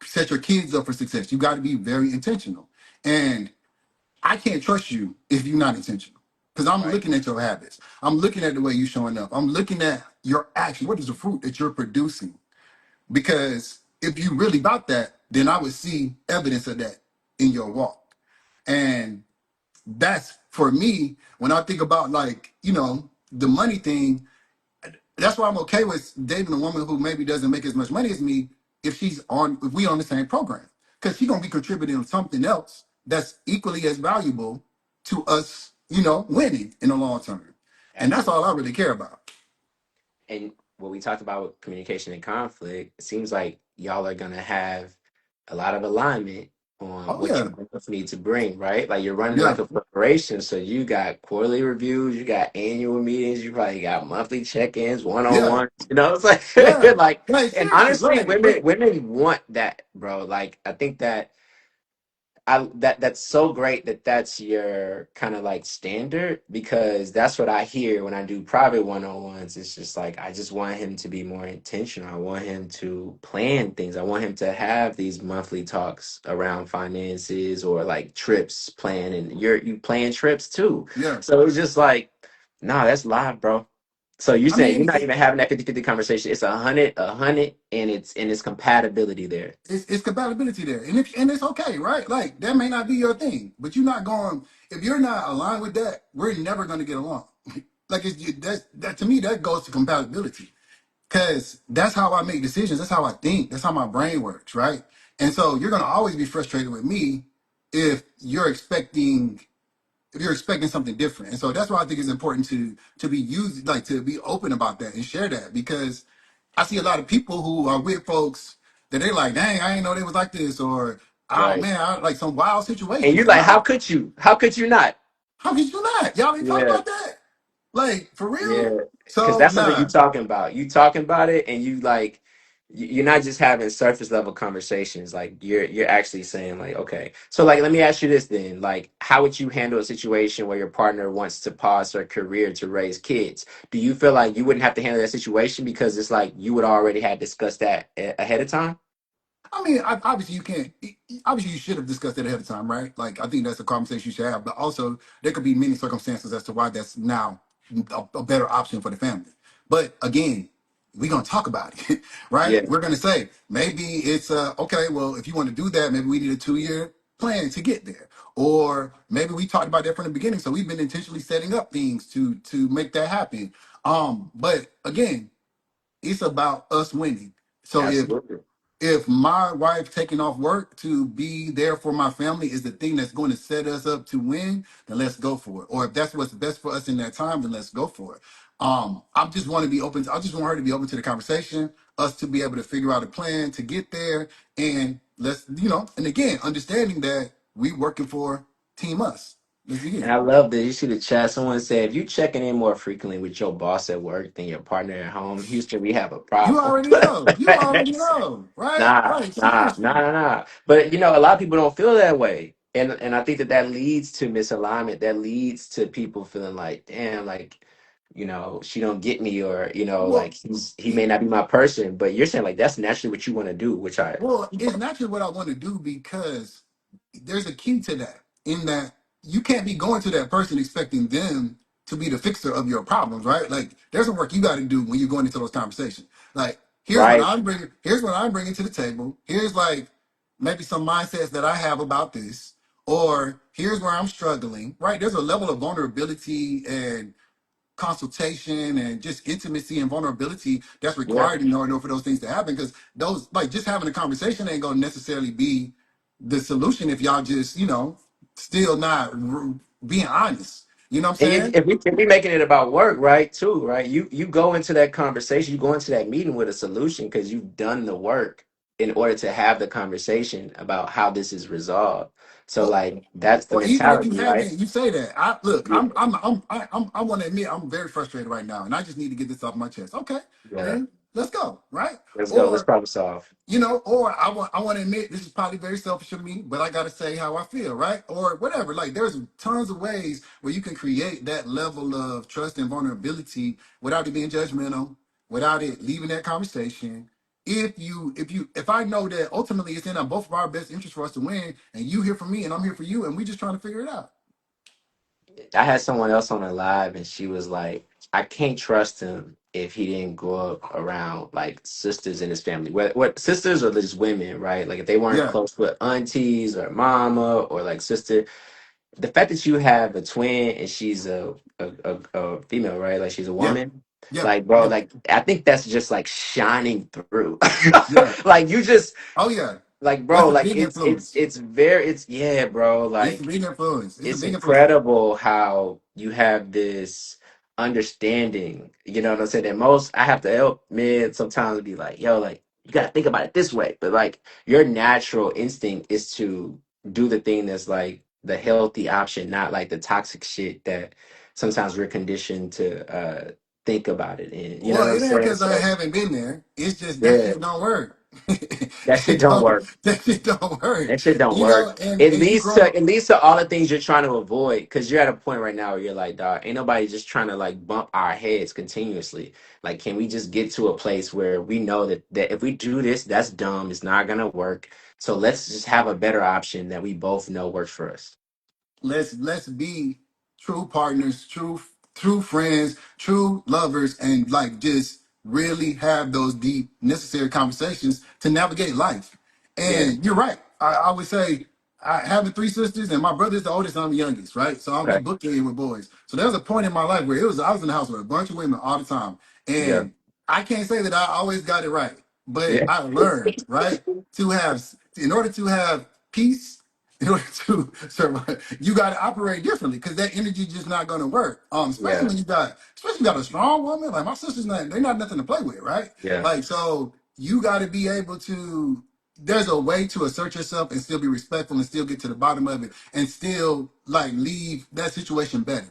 set your kids up for success. You got to be very intentional. And I can't trust you if you're not intentional. Because I'm Right. looking at your habits. I'm looking at the way you're showing up. I'm looking at your action. What is the fruit that you're producing? Because if you really about that, then I would see evidence of that in your walk. And that's for me, when I think about like, the money thing, that's why I'm okay with dating a woman who maybe doesn't make as much money as me if we on the same program. Because she's gonna be contributing something else that's equally as valuable to us, winning in the long term. And that's all Absolutely. I really care about. And what we talked about with communication and conflict, it seems like y'all are gonna have a lot of alignment on Oh what you yeah. both need to bring, right? Like you're running Yeah. like a corporation, so you got quarterly reviews, you got annual meetings, you probably got monthly check-ins, Yeah. one-on-ones. It's like Yeah. like, Like and seriously, honestly, like women want that, bro. Like I think that that's so great that that's your kind of like standard, because that's what I hear when I do private one-on-ones. It's just like I just want him to be more intentional. I want him to plan things. I want him to have these monthly talks around finances or like trips plan, and you plan trips too. Yeah. So it's just like, nah, that's live, bro. So you're I saying you're mean, not even having that 50-50 conversation. It's a hundred, and it's compatibility there. it's compatibility there, and it's okay, right? Like that may not be your thing, but you're not going. If you're not aligned with that, we're never going to get along. Like that to me, that goes to compatibility, because that's how I make decisions. That's how I think. That's how my brain works, right? And so you're going to always be frustrated with me if you're expecting something different. And so that's why I think it's important to be used, like to be open about that and share that, because I see a lot of people who are with folks that they like, dang, I didn't know they was like this, or oh Right. man, I like some wild And situations. you're And like, how no, could you? How could you not? how could you not? Y'all ain't talk Yeah. about that? Like for real? Yeah, because So that's something you nah. talking about. You talking about it, and you like, you're not just having surface level conversations. Like you're actually saying like, okay, so like, let me ask you this then. Like, how would you handle a situation where your partner wants to pause their career to raise kids? Do you feel like you wouldn't have to handle that situation because it's like you would already had discussed that ahead of time? I mean, obviously you can't. Obviously, you should have discussed it ahead of time, right? Like, I think that's a conversation you should have. But also, there could be many circumstances as to why that's now a better option for the family. But again, we're gonna talk about it, right? Yeah, We're gonna say maybe it's okay. Well, if you want to do that, maybe we need a 2 year plan to get there, or maybe we talked about that from the beginning. So we've been intentionally setting up things to make that happen. But again, it's about us winning. So absolutely. if my wife taking off work to be there for my family is the thing that's going to set us up to win, then let's go for it. Or if that's what's best for us in that time, then let's go for it. I just want to be open. I just want her to be open to the conversation, us to be able to figure out a plan to get there, and let's, and again, understanding that we working for Team Us. Let's And begin. I love that you see the chat. Someone said, if you checking in more frequently with your boss at work than your partner at home, Houston, we have a You problem. already know. You already know, right? Nah, Like nah, nah, seriously. nah, nah. But a lot of people don't feel that way, and I think that that leads to misalignment. That leads to people feeling like, damn, like, she don't get me, or like Well, he may not be my person. But you're saying like that's naturally what you want to do, which I Well, it's naturally what I want to do, because there's a key to that, in that you can't be going to that person expecting them to be the fixer of your problems, right? Like there's some work you got to do when you're going into those conversations. Like right. here's what I'm bringing to the table. Here's like maybe some mindsets that I have about this, or here's where I'm struggling, right? There's a level of vulnerability and consultation and just intimacy and vulnerability that's Yeah. required in order for those things to happen. Because those, like, just having a conversation ain't gonna necessarily be the solution if y'all just, still not being honest. You know what I'm And saying? if we making it about work, right, too, right? You go into that conversation, you go into that meeting with a solution because you've done the work in order to have the conversation about how this is resolved. So Or, like that's the or even if you mentality, right? haven't, you say that. I look, Yeah, I want to admit I'm very frustrated right now, and I just need to get this off my chest. Okay, yeah. then let's go, right? Let's go. Let's Or problem solve. or I want to admit this is probably very selfish of me, but I gotta say how I feel, right? Or whatever. Like there's tons of ways where you can create that level of trust and vulnerability without it being judgmental, without it leaving that conversation. If I know that ultimately it's in both of our best interest for us to win, and you here for me and I'm here for you, and we just trying to figure it out. I had someone else on a live, and she was like, I can't trust him if he didn't grow up around like sisters in his family. What sisters or just women, right? Like if they weren't Yeah, close with aunties or mama or like sister, the fact that you have a twin and she's a female, right? Like she's a yeah, woman. yeah, Like, bro, yeah, like I think that's just like shining through. yeah. Like you just Oh yeah, like, bro, that's a like big it's influence. it's very it's yeah, bro. It's a Like big influence. It's a it's big influence. incredible how you have this understanding. You know what I'm saying? That most I have to help men sometimes be like, yo, like you gotta think about it this way. But like your natural instinct is to do the thing that's like the healthy option, not like the toxic shit that sometimes we're conditioned to think about it in. You know Well, what I'm it ain't saying? because I So haven't been there. It's just that yeah. shit don't work. That shit It don't don't, work. that shit don't work, That shit don't you work. know, and you grow. It leads to all the things you're trying to avoid because you're at a point right now where you're like, dog, ain't nobody just trying to like bump our heads continuously. Like, can we just get to a place where we know that if we do this, that's dumb. It's not gonna work. So let's just have a better option that we both know works for us. Let's be true partners, true friends, true lovers, and like just really have those deep necessary conversations to navigate life. Yeah. And you're right. I would say I having three sisters and my brother's the oldest, I'm the youngest, right? So I'm Okay. just bookending with boys. So there was a point in my life where it was I was in the house with a bunch of women all the time. Yeah. And I can't say that I always got it right, but Yeah. I learned, right? To have in order to have peace, in order to survive, you got to operate differently because that energy just not going to work. Especially Yeah. when especially you got a strong woman like my sister's not, they're not nothing to play with, right? Yeah. Like so, you got to be able to. There's a way to assert yourself and still be respectful and still get to the bottom of it and still like leave that situation better.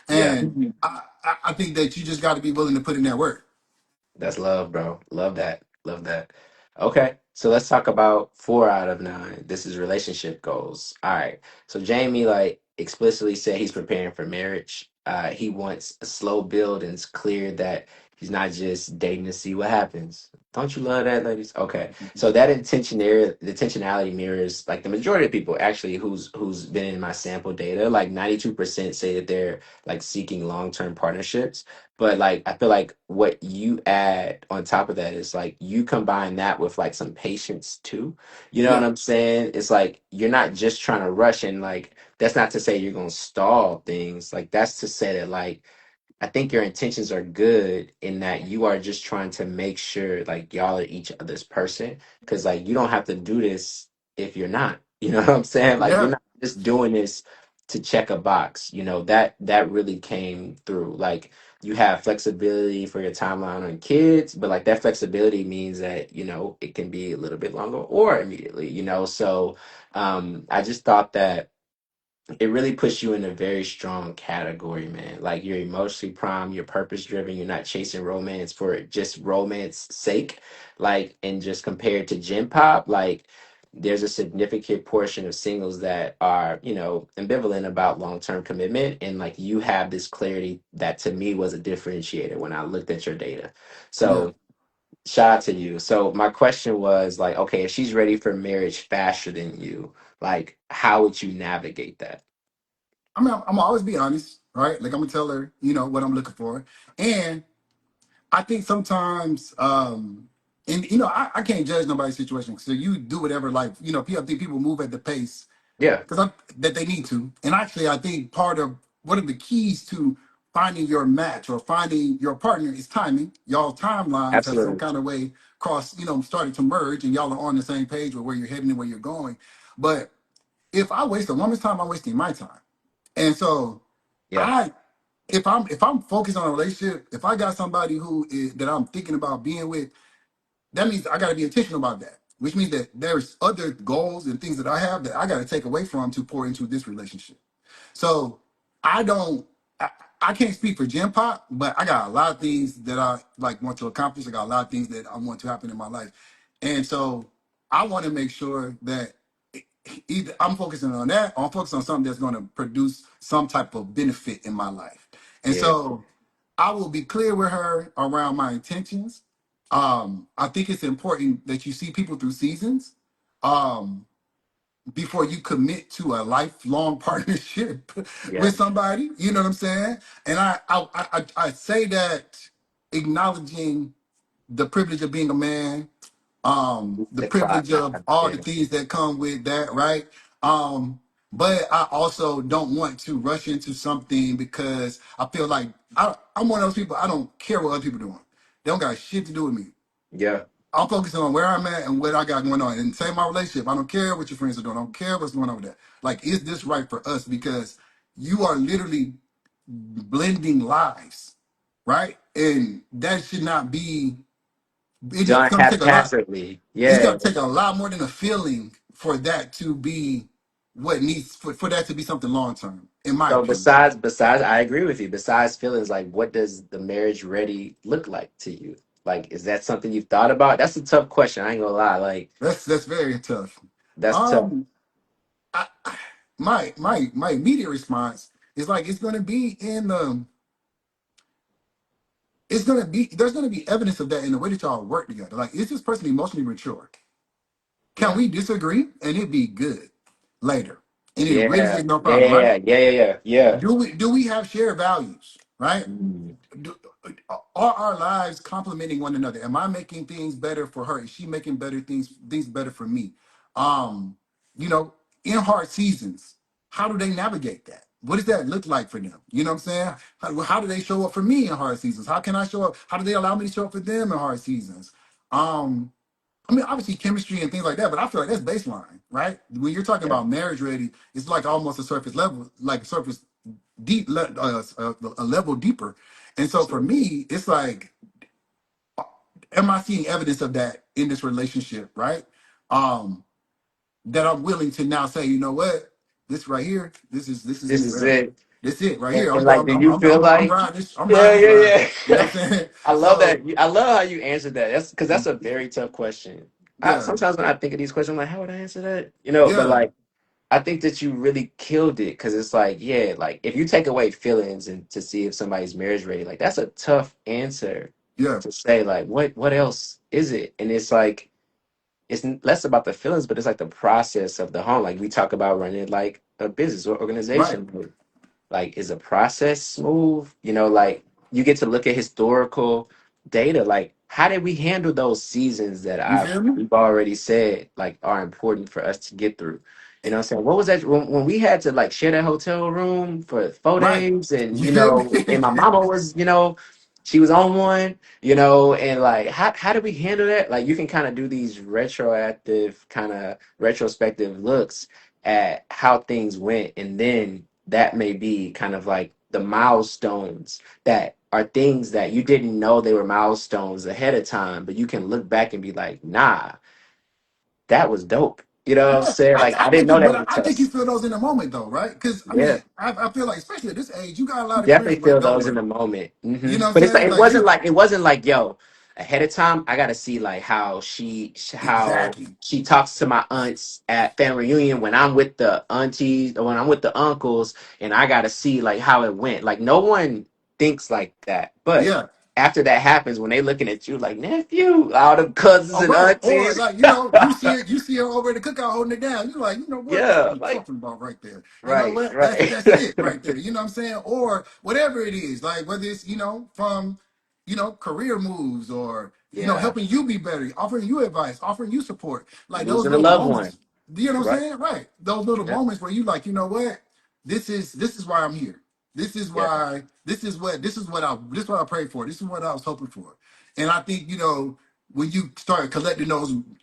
Yeah. And I think that you just got to be willing to put in that work. That's love, bro. Love that. Love that. Okay, so let's talk about 4 out of 9. This is relationship goals. All right. So Jamie like explicitly said he's preparing for marriage. He wants a slow build, and it's clear that he's not just dating to see what happens. Don't you love that, ladies? Okay. So that the intentionality mirrors like the majority of people actually who's been in my sample data. Like 92% say that they're like seeking long-term partnerships. But like I feel like what you add on top of that is like you combine that with like some patience too. You know what Yeah, I'm saying? It's like you're not just trying to rush and like that's not to say you're gonna stall things. Like that's to say that like I think your intentions are good in that you are just trying to make sure like y'all are each other's person. Cause like you don't have to do this if you're not. You know what I'm saying? Like you're yeah, not just doing this to check a box. You know, that really came through. Like you have flexibility for your timeline on kids, but like that flexibility means that, you know, it can be a little bit longer or immediately, you know. So I just thought that it really puts you in a very strong category, man. Like you're emotionally prime, you're purpose driven, you're not chasing romance for just romance sake. Like, and just compared to Gen Pop, like there's a significant portion of singles that are, you know, ambivalent about long term commitment. And like you have this clarity that to me was a differentiator when I looked at your data. yeah. So shout out to you. So my question was like, okay, if she's ready for marriage faster than you, like how would you navigate that? I mean, I'm always be honest, right? Like I'm gonna tell her, what I'm looking for, and I think sometimes, and I can't judge nobody's situation. So you do whatever, like I think people move at the pace Yeah, that they need to. And actually, I think part of one of the keys to finding your match or finding your partner is timing. Y'all timelines have some absolutely. kind of way started to merge, and y'all are on the same page with where you're heading and where you're going. But if I waste a woman's time, I'm wasting my time. And so Yeah, I if I'm focused on a relationship, if I got somebody who is that I'm thinking about being with, that means I got to be intentional about that. Which means that there's other goals and things that I have that I got to take away from to pour into this relationship. So I don't, I can't speak for Gen Pop, but I got a lot of things that I like want to accomplish. I got a lot of things that I want to happen in my life, and so I want to make sure that either I'm focusing on that, or I'm focused on something that's going to produce some type of benefit in my life. And yeah, so I will be clear with her around my intentions. I think it's important that you see people through seasons. Um, before you commit to a lifelong partnership yeah. with somebody. You know what I'm saying? And I say that acknowledging the privilege of being a man, the The clock. privilege of all Yeah, the things that come with that, right? Um, but I also don't want to rush into something because I feel like I'm one of those people. I don't care what other people doing. They don't got shit to do with me. yeah. I'm focusing on where I'm at and what I got going on. And same my relationship. I don't care what your friends are doing. I don't care what's going on with that. Like, is this right for us? Because you are literally blending lives, right? And that should not be. It's Done gonna take a lot. haphazardly. It's Yeah. gonna take a lot more than a feeling for that to be what needs for that to be something long term, in my So opinion. besides, I agree with you. Besides feelings, like what does the marriage ready look like to you? Like, is that something you've thought about? That's a tough question. I ain't gonna lie. Like, That's very tough. that's tough. Um, my immediate response is like it's going to be in the it's going to be there's going to be evidence of that in the way that y'all work together. Like, is this person emotionally mature? Can Yeah. we disagree and it be good later? And it really Yeah. is no problem, right? Yeah. Yeah. Yeah. Yeah. Do we have shared values, right? Mm. do, are our lives complementing one another? Am I making things better for her? Is she making better things better for me? Um, you know, in hard seasons, how do they navigate that? What does that look like for them? You know what I'm saying? How do they show up for me in hard seasons? How can I show up? How do they allow me to show up for them in hard seasons? Um, I mean, obviously chemistry and things like that, but I feel like that's baseline, right? When you're talking Yeah. about marriage ready, it's like almost a surface level, like surface a level deeper. And so for Absolutely. me, it's like, am I seeing evidence of that in this relationship, right? Um, that I'm willing to now say, you know what, this right here, this is This it, is man. it. This it right here. And I'm like, going. do you feel I'm like, riding this. I'm yeah, riding this ride. yeah, You know yeah. what I'm saying? I love that. So I love how you answered that. That's because that's a very tough question. yeah, Sometimes when I think of these questions, I'm like, how would I answer that? You know, but yeah, like, I think that you really killed it because it's like, yeah, like if you take away feelings and to see if somebody's marriage ready, like that's a tough answer yeah, to say. Like, what else is it? And it's like less about the feelings, but it's like the process of the home. Like we talk about running like a business or right. organization. Like, is a process smooth? You know, like you get to look at historical data. Like, how did we handle those seasons that You I've feel me? we've already said like are important for us to get through? You know what I'm saying? What was that when we had to like share that hotel room for four Right. days and You feel me? and my mama was, she was on one, and like how did we handle that? Like you can kind of do these retroactive kind of retrospective looks at how things went, and then that may be kind of like the milestones that are things that you didn't know they were milestones ahead of time, but you can look back and be like, nah, that was dope. You know what I'm Yeah, saying? Like I I didn't think know you, that but was a I think you test. feel those in the moment though, right? Because I Yeah. mean, I feel like especially at this age, you got a lot of Definitely careers left feel those in over. the moment. You know what I'm But it's like saying? Like you it wasn't like yo ahead of time. I got to see like how exactly. she talks to my aunts at family reunion when I'm with the aunties or when I'm with the uncles, and I got to see like how it went. Like no one thinks like that, but Yeah. after that happens, when they looking at you like nephew, all the cousins Oh, and right. Or aunties, like, you see her over at the cookout holding it down. You're like, you know what? That's what yeah, I'm like talking about right there. You know right, what? right, That's it right there. You know what I'm saying? Or whatever it is, like whether it's, from, career moves or, yeah, helping you be better, offering you advice, offering you support. Like those losing a little loved one, moments. You know what I'm right? saying? Right. Those little Yeah, moments where you like, you know what? This is why I'm here. yeah, This is what I prayed for. This is what I was hoping for. And I think, when you start collecting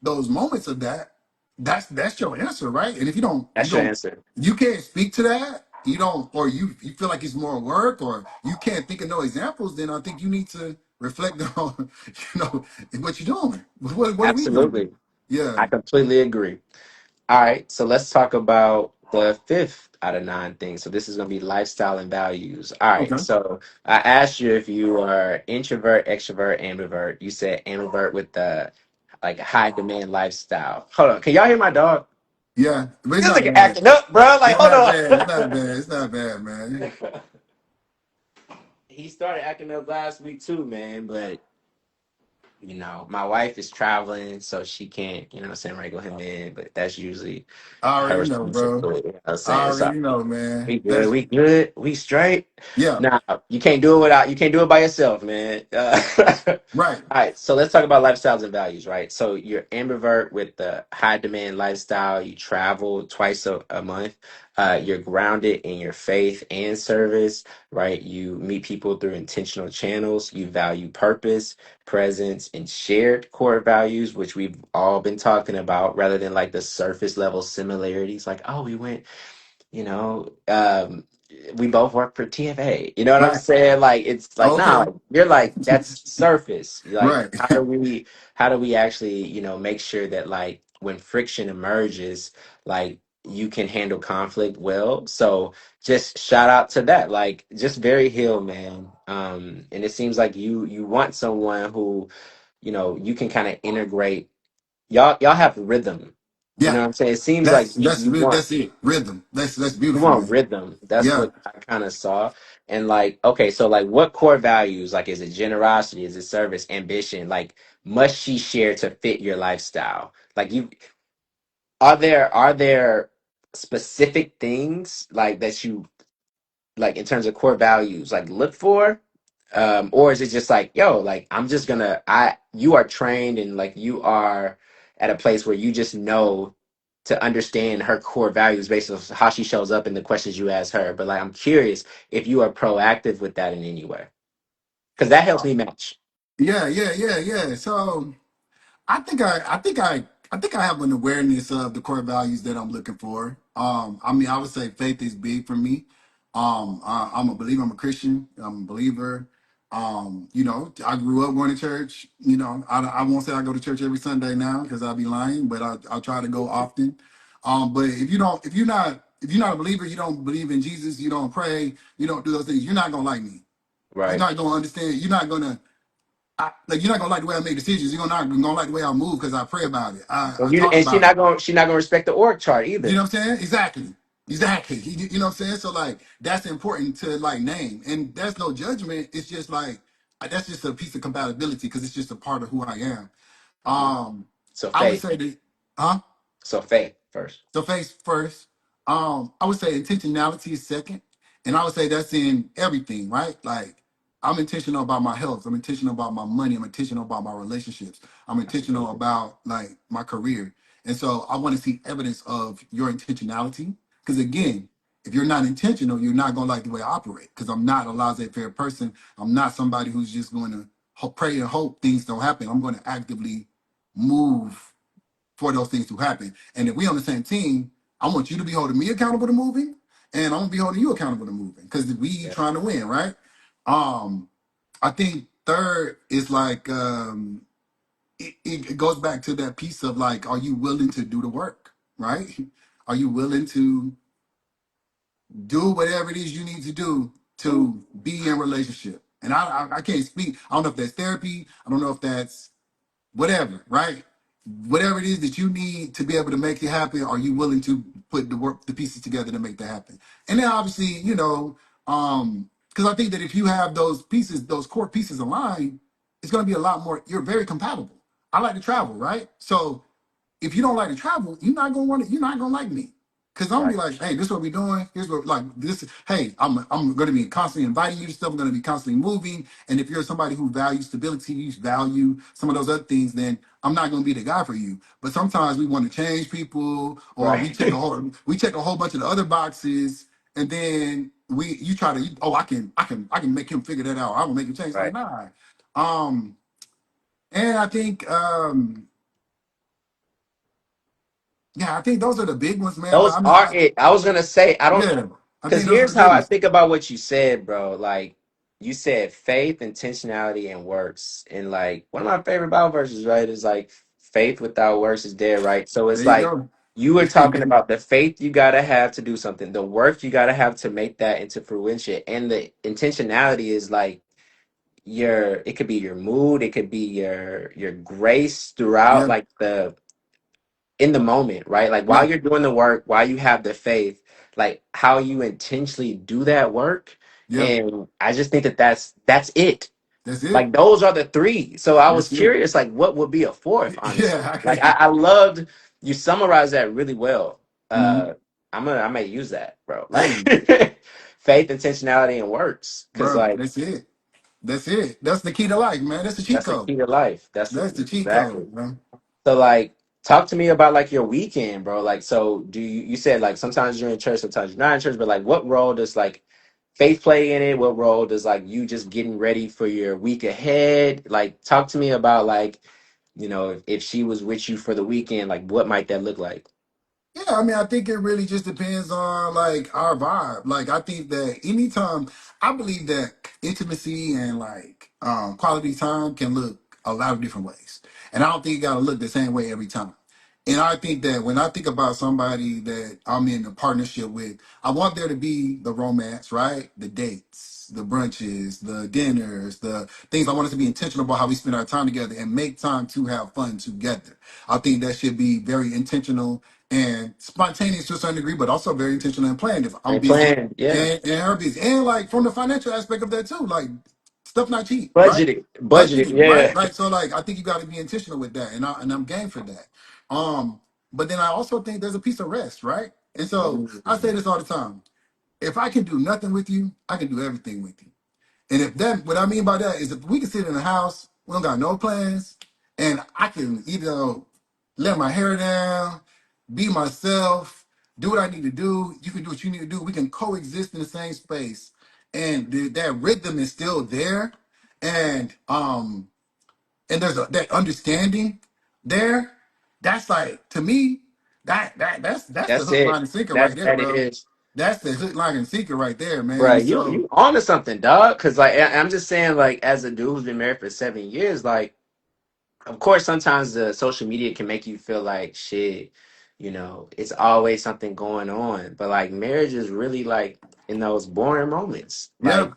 those moments of that, that's your answer, right? And if you that's your don't, answer. you can't speak to that, you don't, or you feel like it's more work, or you can't think of no examples, then I think you need to reflect on, what you're doing. What are we doing? Absolutely. Yeah, I completely agree. All right, so let's talk about the fifth out of nine things. So this is going to be lifestyle and values. All right, okay, so I asked you if you are introvert, extrovert, ambivert. You said ambivert with the like high demand lifestyle. Hold on, can y'all hear my dog? yeah, but it's This not nigga bad. acting up, bro. Like, It's hold not bad. It's not on. bad. It's not bad, man. He started acting up last week too, man. But my wife is traveling, so she can't, wrangle him in. But that's usually I her already know, bro. responsibility. You know what I'm I saying? So already know, man. we good. That's We good. We straight. yeah, Nah, you can't do it without. You can't do it by yourself, man. All right, right. So let's talk about lifestyles and values, right? So you're ambivert with the high demand lifestyle. You travel twice a month. You're grounded in your faith and service, right? You meet people through intentional channels. You value purpose, presence, and shared core values, which we've all been talking about, rather than like the surface level similarities. Like, oh, we went you know, um, we both work for TFA. You know what I'm right. saying? Like it's like nah, Okay, like, you're like that's surface. Like right, how do we actually, make sure that like when friction emerges, like you can handle conflict well. So just shout out to that. Like just very Hill, man. And it seems like you want someone who, you can kind of integrate. Y'all have rhythm. You Yeah, know what I'm saying? It seems like that's it. Rhythm. That's you beautiful, want man. rhythm. That's Yeah. what I kind of saw. And like, okay, so like what core values, like is it generosity, is it service, ambition, like must she share to fit your lifestyle? Like you are there specific things like that you like in terms of core values like look for, or is it just like yo like I'm just gonna I you are trained and like you are at a place where you just know to understand her core values based on how she shows up and the questions you ask her, but like I'm curious if you are proactive with that in any way because that helps me match. Yeah. So I think I have an awareness of the core values that I'm looking for. I mean, I would say faith is big for me. I'm a believer. I'm a Christian. I'm a believer. I grew up going to church. I won't say I go to church every Sunday now because I'll be lying, but I try to go often. But if you're not a believer, you don't believe in Jesus, you don't pray, you don't do those things, you're not gonna like me. You're Right. not gonna understand. You're not gonna like the way I make decisions. You're not gonna like the way I move because I pray about it. I And you talk and she about it. not gonna she not gonna respect the org chart You know either. what I'm saying? Exactly. You know what I'm saying? So like that's important to like name, and that's no judgment. It's just like that's just a piece of compatibility because it's just a part of who I am. Mhm. Um, So I would faith. say that, huh? So faith first. So face first. I would say intentionality is second, and I would say that's in everything, right? Like I'm intentional about my health. I'm intentional about my money. I'm intentional about my relationships. I'm That's intentional amazing. about like my career, and so I want to see evidence of your intentionality. Because again, if you're not intentional, you're not gonna like the way I operate. Because I'm not a laissez-faire person. I'm not somebody who's just going to pray and hope things don't happen. I'm going to actively move for those things to happen. And if we on the same team, I want you to be holding me accountable to moving, and I'm gonna be holding you accountable to moving because we Yeah. trying to win, right? Um, I think third is like it goes back to that piece of like, are you willing to do the work, right? Are you willing to do whatever it is you need to do Mhm. to be in relationship? And I can't speak. I don't know if that's therapy. I don't know if that's whatever, right? Whatever it is that you need to be able to make it happen, are you willing to put the pieces together to make that happen? And then obviously, because I think that if you have those pieces, those core pieces aligned, it's going to be a lot more. You're very compatible. I like to travel, right? So if you don't like to travel, you're not gonna want it. You're not gonna like me, because I'm gonna Right. be like, hey, this is what we're doing. Here's what like this. Hey, I'm gonna be constantly inviting you to stuff. I'm gonna be constantly moving. And if you're somebody who values stability, you value some of those other things, then I'm not gonna be the guy for you. But sometimes we want to change people, or Right. we check a whole bunch of the other boxes, and then you try to oh I can make him figure that out. I will make him change. Like Right. nah. Um, and I think yeah, I think those are the big ones, man. But Those I mean, are it. I was gonna say I don't yeah, I because think those are here's the how big I ones. think about what you said, bro. Like you said faith, intentionality, and works. And like one of my favorite Bible verses, right, is like faith without works is dead, right? So There it's you like go. you were talking about the faith you gotta have to do something, the work you gotta have to make that into fruition. And the intentionality is like it could be your mood, it could be your grace throughout Yep, like the in the moment, right? Like while yep, you're doing the work, while you have the faith, like how you intentionally do that work. yep. And I just think that that's it. That's it. Like those are the three. So I was That's it. curious, like what would be a fourth, honestly. Yeah. Like I loved you summarized that really well. Mhm. I may use that, bro. Like Hey, faith, intentionality, and works. Cause bro, like that's it. That's it. That's the key to life, man. That's the cheat that's the code. key to life. That's the That's the cheat exactly. code, man. So like talk to me about like your weekend, bro. Like so do you said like sometimes you're in church, sometimes you're not in church, but like what role does like faith play in it? What role does like you just getting ready for your week ahead? Like talk to me about like, if she was with you for the weekend, like what might that look like? Yeah, I mean, I think it really just depends on like our vibe. Like, I think that anytime, I believe that intimacy and like quality time can look a lot of different ways, and I don't think it got to look the same way every time. And I think that when I think about somebody that I'm in a partnership with, I want there to be the romance, right? The dates, dates, the brunches, the dinners, the things. I want us to be intentional about how we spend our time together and make time to have fun together. I think that should be very intentional and spontaneous to a certain degree, but also very intentional and planned. If I'm And busy plan, yeah. and her busy, and like from the financial aspect of that too, like stuff not cheap, right? Budgeting, Budgeting, right? yeah. Like so, like I think you got to be intentional with that, and I'm game for that. But then I also think there's a piece of rest, right? And so I say Mm. this all the time: if I can do nothing with you, I can do everything with you. And if that, what I mean by that is if we can sit in the house, we don't got no plans, and I can either let my hair down, be myself, do what I need to do. You can do what you need to do. We can coexist in the same space, and that rhythm is still there, and there's that understanding there. That's like to me, that's the That's hook, line, it. and sinker right That's there, that it bro. is. That's the hook, line, and sinker right there, man. And Right, so you on to something, dog. Cause like I'm just saying, like as a dude who's been married for 7 years, like of course sometimes the social media can make you feel like shit, it's always something going on. But like marriage is really like in those boring moments. yeah, Like,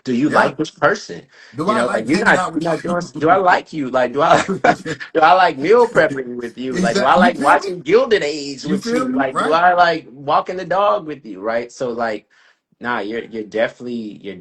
do you yeah. like this person? Do I Like like you're hanging not out you're with not doing, do I you? like you? Like do I do I like meal prepping with you? Like do I Exactly. You like feel me? watching Gilded Age You with feel you? me? Like do Right? I like walking the dog with you? Right? So like nah, you're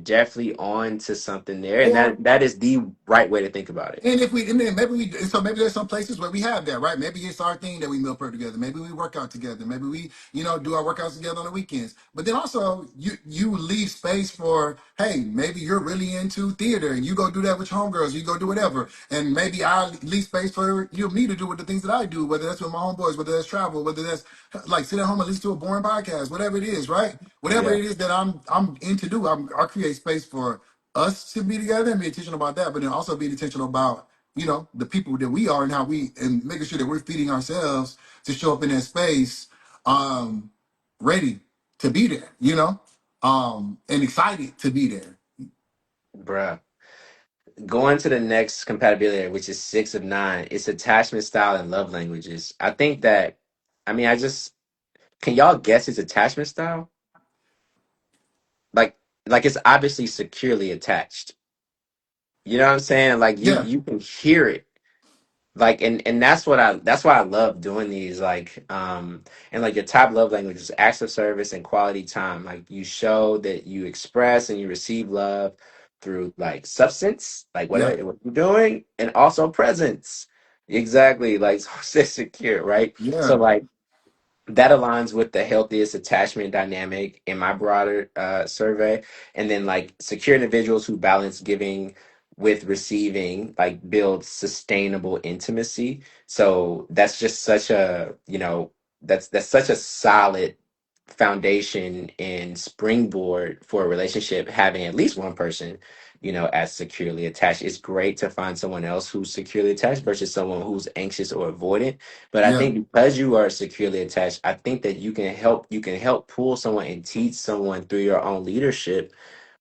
definitely on to something there, and Or that is the right way to think about it. and if we and then maybe we so maybe there's some places where we have that, right? Maybe it's our thing that we meal prep together. Maybe we work out together. Maybe we, do our workouts together on the weekends. But then also you leave space for, hey, maybe you're really into theater and you go do that with your homegirls, you go do whatever. And maybe I leave space for me to do with the things that I do, whether that's with my homeboys, whether that's travel, whether that's like sit at home and listen to a boring podcast, whatever it is, right? Whatever Yeah, it is that I'm into do, I create space for us to be together and be intentional about that, but then also be intentional about the people that we are and how we and making sure that we're feeding ourselves to show up in that space, um, ready to be there, and excited to be there. bruh. Going to the next compatibility, area, which is 6 of 9, it's attachment style and love languages. I think that, I mean, I just can y'all guess his attachment style? Like, like it's obviously securely attached. You know what I'm saying? Like you Yeah, you can hear it. Like and that's why I love doing these and like your top love languages, acts of service and quality time. Like you show that you express and you receive love through like substance, like yeah, what you're doing, and also presence. Exactly, like so secure, right? So yeah, like that aligns with the healthiest attachment dynamic in my broader survey. And then like secure individuals who balance giving with receiving like build sustainable intimacy. So that's just such a that's such a solid foundation and springboard for a relationship, having at least one person as securely attached. It's great to find someone else who's securely attached versus someone who's anxious or avoidant. But I yeah, think because you are securely attached, I think that you can help pull someone and teach someone through your own leadership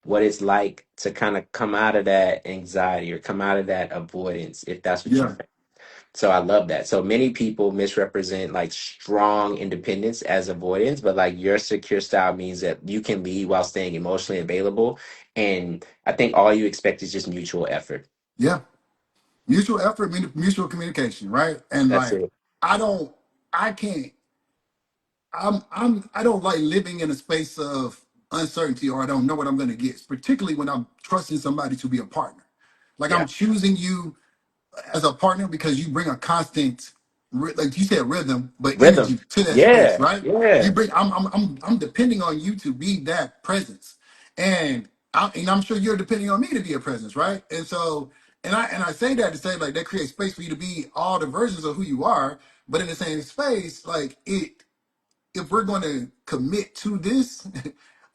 what it's like to kind of come out of that anxiety or come out of that avoidance, if that's what you. yeah, So I love that. So many people misrepresent like strong independence as avoidance, but like your secure style means that you can lead while staying emotionally available. And I think all you expect is just mutual effort. yeah. Mutual effort, mutual communication, right? And That's like it. I don't, I can't. I don't like living in a space of uncertainty or I don't know what I'm going to get, particularly when I'm trusting somebody to be a partner. Like I'm Yeah. choosing you as a partner because you bring a constant, like you said, rhythm, but Rhythm. energy to that space, Yeah. right? You Yeah. bring. I'm depending on you to be that presence, and I'm sure you're depending on me to be a presence, right? And so, and I say that to say like that creates space for you to be all the versions of who you are, but in the same space, like it if we're going to commit to this,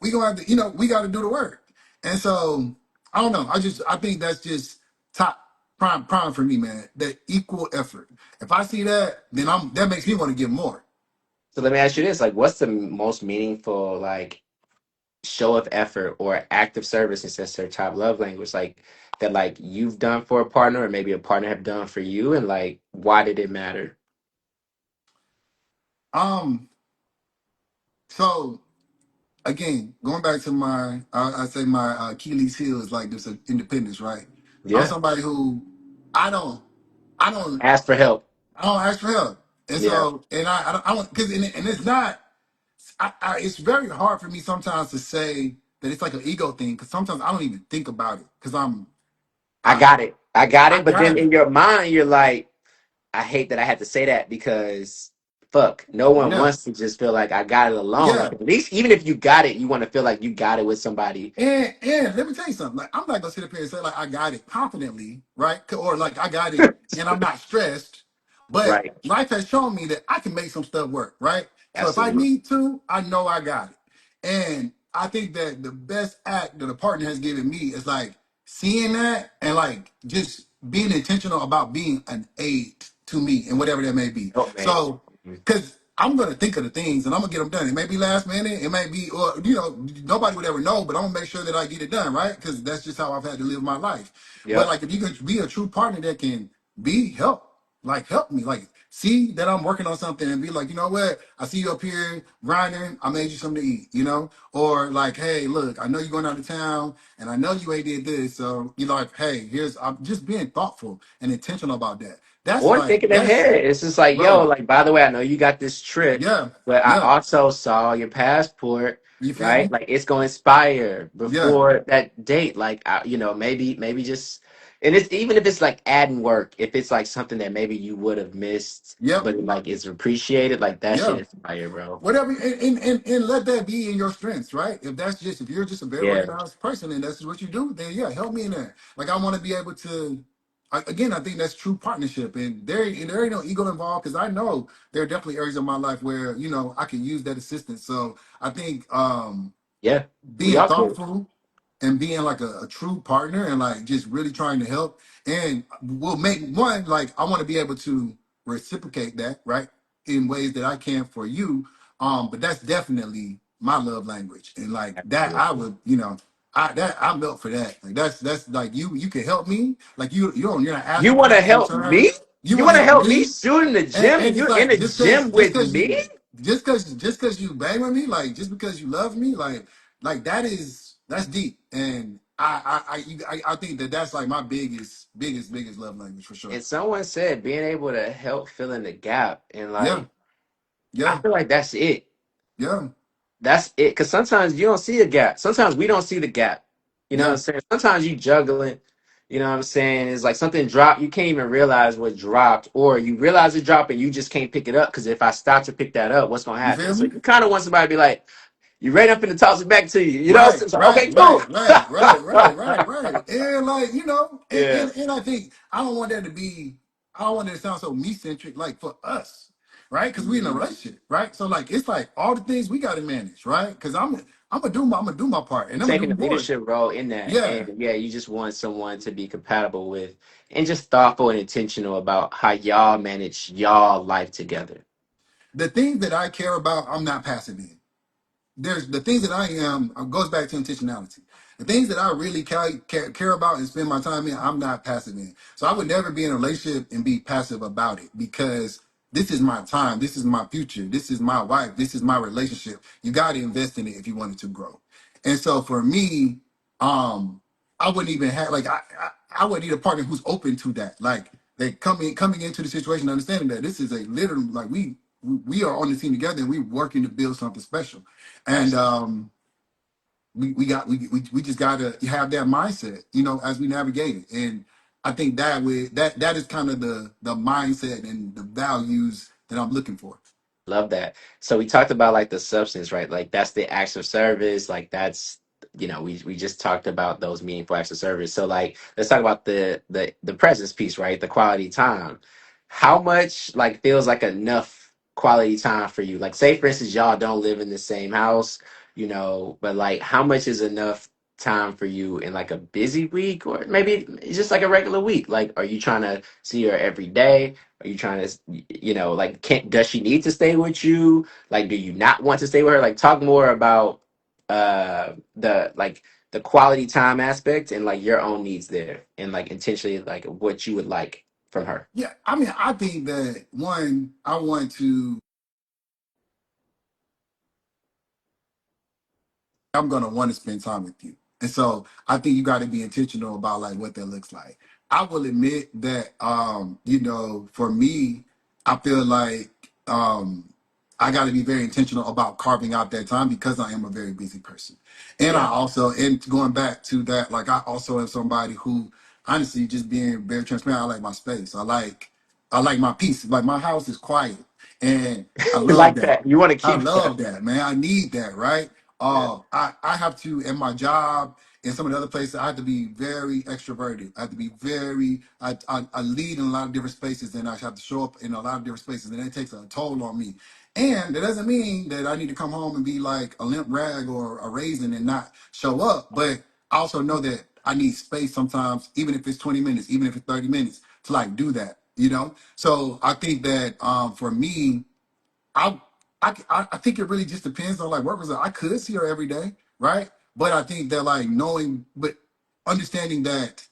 we gonna have to, we got to do the work. And so I don't know. I think that's just top prime for me, man. That equal effort. If I see that, then that makes me want to give more. So let me ask you this: like, what's the most meaningful like show of effort or act of service, since their top love language, like that, like you've done for a partner, or maybe a partner have done for you, and like why did it matter? Um. So again, going back to my, I say my Achilles heel is like this independence, right? I'm Yeah. somebody who I don't, I don't, Ask for help. I don't ask for help, and Yeah. so, and I don't, because, and it's not, it's very hard for me sometimes to say that it's like an ego thing, because sometimes I don't even think about it, because I I, got it. I got I it. But then got it. in your mind, you're like, I hate that I had to say that because fuck, no one Yeah, wants to just feel like I got it alone. yeah. Like at least even if you got it, you want to feel like you got it with somebody. And let me tell you something. Like I'm not gonna sit up here and say like I got it confidently, right? Or like I got it and I'm not stressed. But Right. life has shown me that I can make some stuff work, right? So if I Absolutely. need to, I know I got it. And I think that the best act that a partner has given me is like seeing that and like just being intentional about being an aid to me and whatever that may be. Oh man. So because I'm gonna think of the things and I'm gonna get them done. It may be last minute, it may be, or nobody would ever know, but I'm gonna make sure that I get it done, right? Because that's just how I've had to live my life. But Yep. like, if you can be a true partner that can be help me, like see that I'm working on something and be like, you know what? I see you up here grinding. I made you something to eat, or like, hey, look, I know you're going out of town, and I know you ain't did this, so you like, hey, here's I'm just being thoughtful and intentional about that. That's Or like thinking that's ahead. It's just like, yo, bro. like, by the way, I know you got this trip, Yeah, but I yeah. also saw your passport, You feel right? me? Like, it's going to expire Yeah. before that date. Like, maybe just, and it's even if it's like adding work, if it's like something that maybe you would have missed, Yep. but like it's appreciated, like that shit Yeah. is fire, bro. Whatever, and let that be in your strengths, right? If you're just a very Yeah. organized person and that's what you do, then yeah, help me in that. Like I want to be able to. Again, I think that's true partnership, and there ain't no ego involved because I know there are definitely areas of my life where I can use that assistance. So I think Yeah. We being all could. thoughtful and being like a true partner and like just really trying to help and will make one like I want to be able to reciprocate that right in ways that I can for you. But that's definitely my love language, and like that I Absolutely. would I melt for that. Like that's like you can help me, like you're not You asking for want to nothing in help return. me? You You want want to to help help me me, shoot in the gym and and it's you're in like the gym with me? just cause you bang with me, like just because you love me, like that's deep, and I think that that's like my biggest love language for sure. And someone said being able to help fill in the gap. And Yeah, like, I yeah, feel like that's it. yeah, That's it. Because sometimes you don't see a gap. Sometimes we don't see the gap. You know what I'm yeah. saying? Sometimes you juggling. You know what I'm saying? It's like something dropped. You can't even realize what dropped, or you realize it dropped and you just can't pick it up. Because if I stop to pick that up, what's gonna You happen? feel So me? you kind of want somebody to be like, "You ready? I'm finna toss it back to you." You know? So Right, it's like, right, okay, right, cool. right, right, right, right, right. And like, and, Yeah. and, and I think I don't want that to be, I don't want it to sound so me centric, like for us, right? Because we in a Mhm. relationship, right? So like, it's like all the things we got to manage, right? Because I'm gonna do my part, and I'm gonna Taking do a yours. leadership role in that. Yeah, And yeah, you just want someone to be compatible with and just thoughtful and intentional about how y'all manage y'all life together. the things that I care about, I'm not passive in. There's the things that I am goes back to intentionality. The things that I really care about and spend my time in, I'm not passive in. So I would never be in a relationship and be passive about it because this is my time, this is my future, this is my wife, this is my relationship. You got to invest in it if you want it to grow. And so for me, I wouldn't even have like I would need a partner who's open to that. Like they coming into the situation understanding that this is a literal like we are on the team together and we working to build something special. And Absolutely. we just gotta have that mindset, as we navigate it. And I think that is kind of the mindset and the values that I'm looking for. Love that. So we talked about like the substance, right? Like that's the acts of service. Like that's we just talked about those meaningful acts of service. So like let's talk about the presence piece, right? The quality time. How much like feels like enough quality time for you? Like say for instance, y'all don't live in the same house, but like how much is enough time for you in like a busy week or maybe it's just like a regular week? Like are you trying to see her every day? Are you trying to, like, can't, does she need to stay with you? Like, do you not want to stay with her? Like, talk more about the quality time aspect and like your own needs there and like intentionally like what you would like from her. Yeah, I mean, I think that one, I want to I'm gonna want to spend time with you. And so I think you got to be intentional about like what that looks like. I will admit that for me, I feel like I got to be very intentional about carving out that time because I am a very busy person. And I Yeah. also, and going back to that, like I also am somebody who honestly just being very transparent, I like my space. I like my peace. Like my house is quiet and I love Like that. that. You want to I keep that. love that, man. I need that, right? Yeah. I have to in my job in some of the other places. I have to be very extroverted. I have to be very. I lead in a lot of different spaces, and I have to show up in a lot of different spaces, and it takes a toll on me. And that doesn't mean that I need to come home and be like a limp rag or a raisin and not show up. But I also know that I need space sometimes, even if it's 20 minutes, even if it's 30 minutes, to like do that. So I think that for me I, I think it really just depends on like work results. I could see her every day, right? But I think that like but understanding that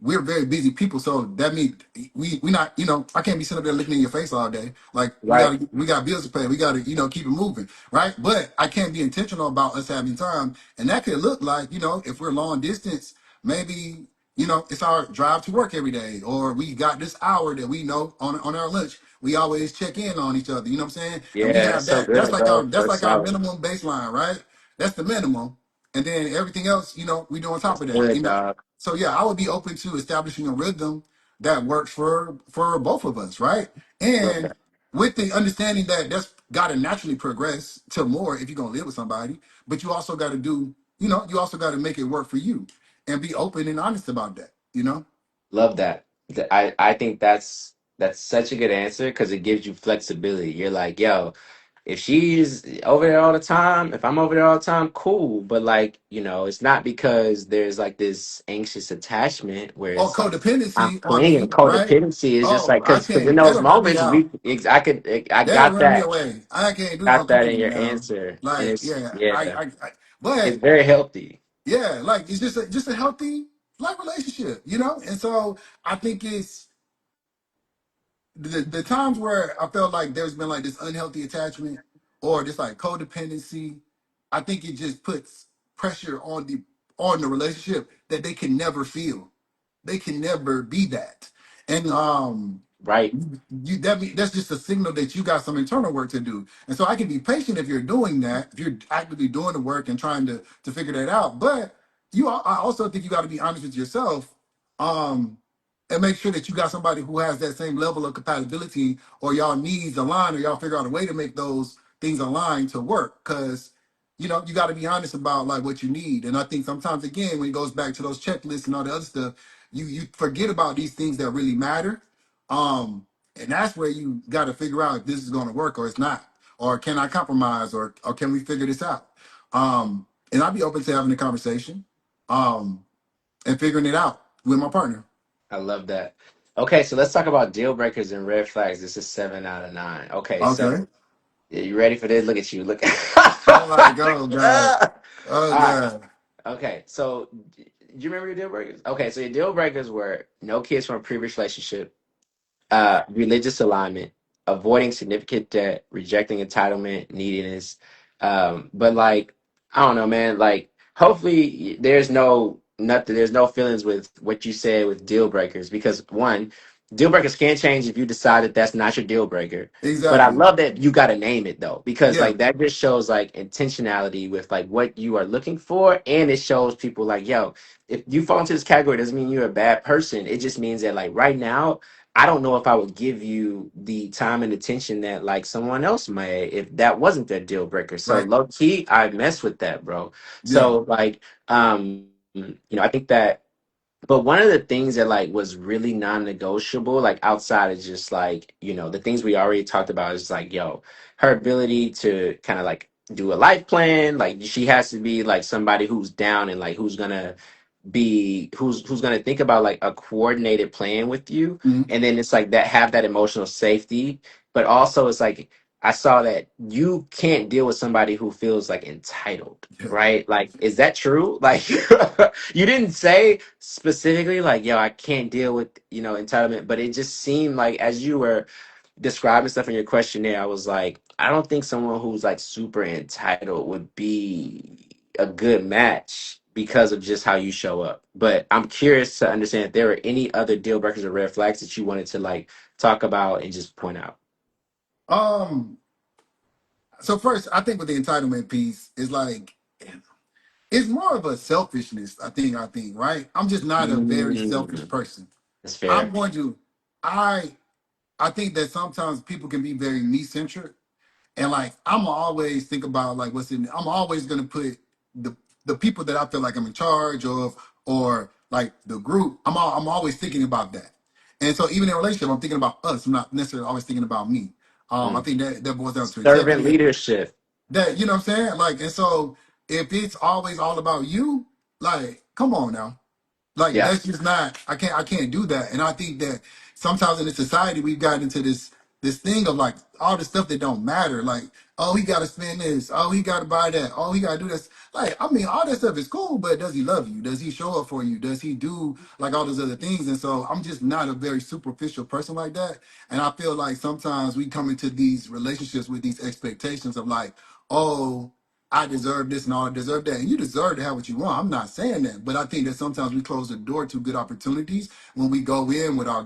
we're very busy people, so that means we not I can't be sitting up there looking in your face all day. Like Right. we got bills to pay, we got to keep it moving, right? But I can't be intentional about us having time, and that could look like if we're long distance, maybe it's our drive to work every day, or we got this hour that we know on our lunch. We always check in on each other. You know what I'm saying? And we Yeah, that's have so that. That's good, like our bro. that's That's like our solid. minimum baseline, right? That's the minimum, and then everything else, we do on top That's of that. good, dog. So yeah, I would be open to establishing a rhythm that works for both of us, right? Love And that. with the understanding that that's got to naturally progress to more if you're gonna live with somebody, but you also got to you also got to make it work for you and be open and honest about that. Love that. I think that's such a good answer because it gives you flexibility. You're like, yo, if she's over there all the time, if I'm over there all the time, cool. But like, it's not because there's like this anxious attachment where Or it's like I'm codependency on clinging. me, right? Codependency is just Oh, like I because in can't. those That'll run me moments out. I That'll got run me that away. I can't do no got that in company your now. answer, and Like, it's yeah, yeah, it's but very healthy. yeah, like it's just a healthy like relationship. And so I think it's the times where I felt like there's been like this unhealthy attachment or just like codependency. I think it just puts pressure on the relationship that they can never feel. They can never be that. And Right. that's just a signal that you got some internal work to do. And so I can be patient if you're doing that, if you're actively doing the work and trying to figure that out. But I also think you got to be honest with yourself, um, and make sure that you got somebody who has that same level of compatibility, or y'all needs align, or y'all figure out a way to make those things align to work. Because you got to be honest about like what you need. And I think sometimes again, when it goes back to those checklists and all the other stuff, you forget about these things that really matter. And that's where you got to figure out if this is going to work or it's not, or can I compromise, or can we figure this out? And I'd be open to having a conversation, um, and figuring it out with my partner. I love that. Okay, so let's talk about deal breakers and red flags. This is 7 out of 9. Okay, Okay. so you ready for this? Look at you. Look. I'm like, oh God, All oh right. God. Okay, so do you remember your deal breakers? Okay, so your deal breakers were no kids from a previous relationship, religious alignment, avoiding significant debt, rejecting entitlement, neediness. But like, I don't know, man. Like, hopefully, there's no feelings with what you said with deal breakers because one, deal breakers can change if you decide that that's not your deal breaker. But I Exactly. love that you got to name it though, because Yeah. like that just shows like intentionality with like what you are looking for, and it shows people like, yo, if you fall into this category, it doesn't mean you're a bad person. It just means that like right now I don't know if I would give you the time and attention that like someone else may if that wasn't their deal breaker. So Right. low key, I mess with that, bro. Yeah. So like, I think that. But one of the things that like was really non-negotiable, like outside of just like the things we already talked about, is like her ability to kind of like do a life plan. Like she has to be like somebody who's down and like who's going to think about like a coordinated plan with you, Mhm. and then it's like that have that emotional safety, but also it's like I saw that you can't deal with somebody who feels like entitled, Yeah. right? Like, is that true? Like you didn't say specifically like, yo, I can't deal with entitlement, but it just seemed like as you were describing stuff in your questionnaire, I was like, I don't think someone who's like super entitled would be. a good match because of just how you show up. But I'm curious to understand if there were any other deal breakers or red flags that you wanted to like talk about and just point out. Um, so first, I think with the entitlement piece is like it's more of a selfishness. I think, right? I'm just not a very selfish Mm, person. that's I'm fair. going to, I, I think that sometimes people can be very me centric, and like I'm always think about like what's in. I'm always gonna put the the people that I feel like I'm in charge of, or like the group. I'm always thinking about that. And so even in a relationship, I'm thinking about us. I'm not necessarily always thinking about me. I Mm. think that boils down to Servant integrity. leadership. That you know what I'm saying? Like, and so if it's always all about you, like, come on now. Like Yeah. that's just not I can't do that. And I think that sometimes in the society we've gotten into this thing of like all the stuff that don't matter. Like, oh, he gotta spend this, oh, he gotta buy that, oh, he gotta do this. Like, I mean, all that stuff is cool, but does he love you? Does he show up for you? Does he do like all those other things? And so I'm just not a very superficial person like that. And I feel like sometimes we come into these relationships with these expectations of like, oh, I deserve this and all I deserve that. And you deserve to have what you want. I'm not saying that. But I think that sometimes we close the door to good opportunities when we go in with our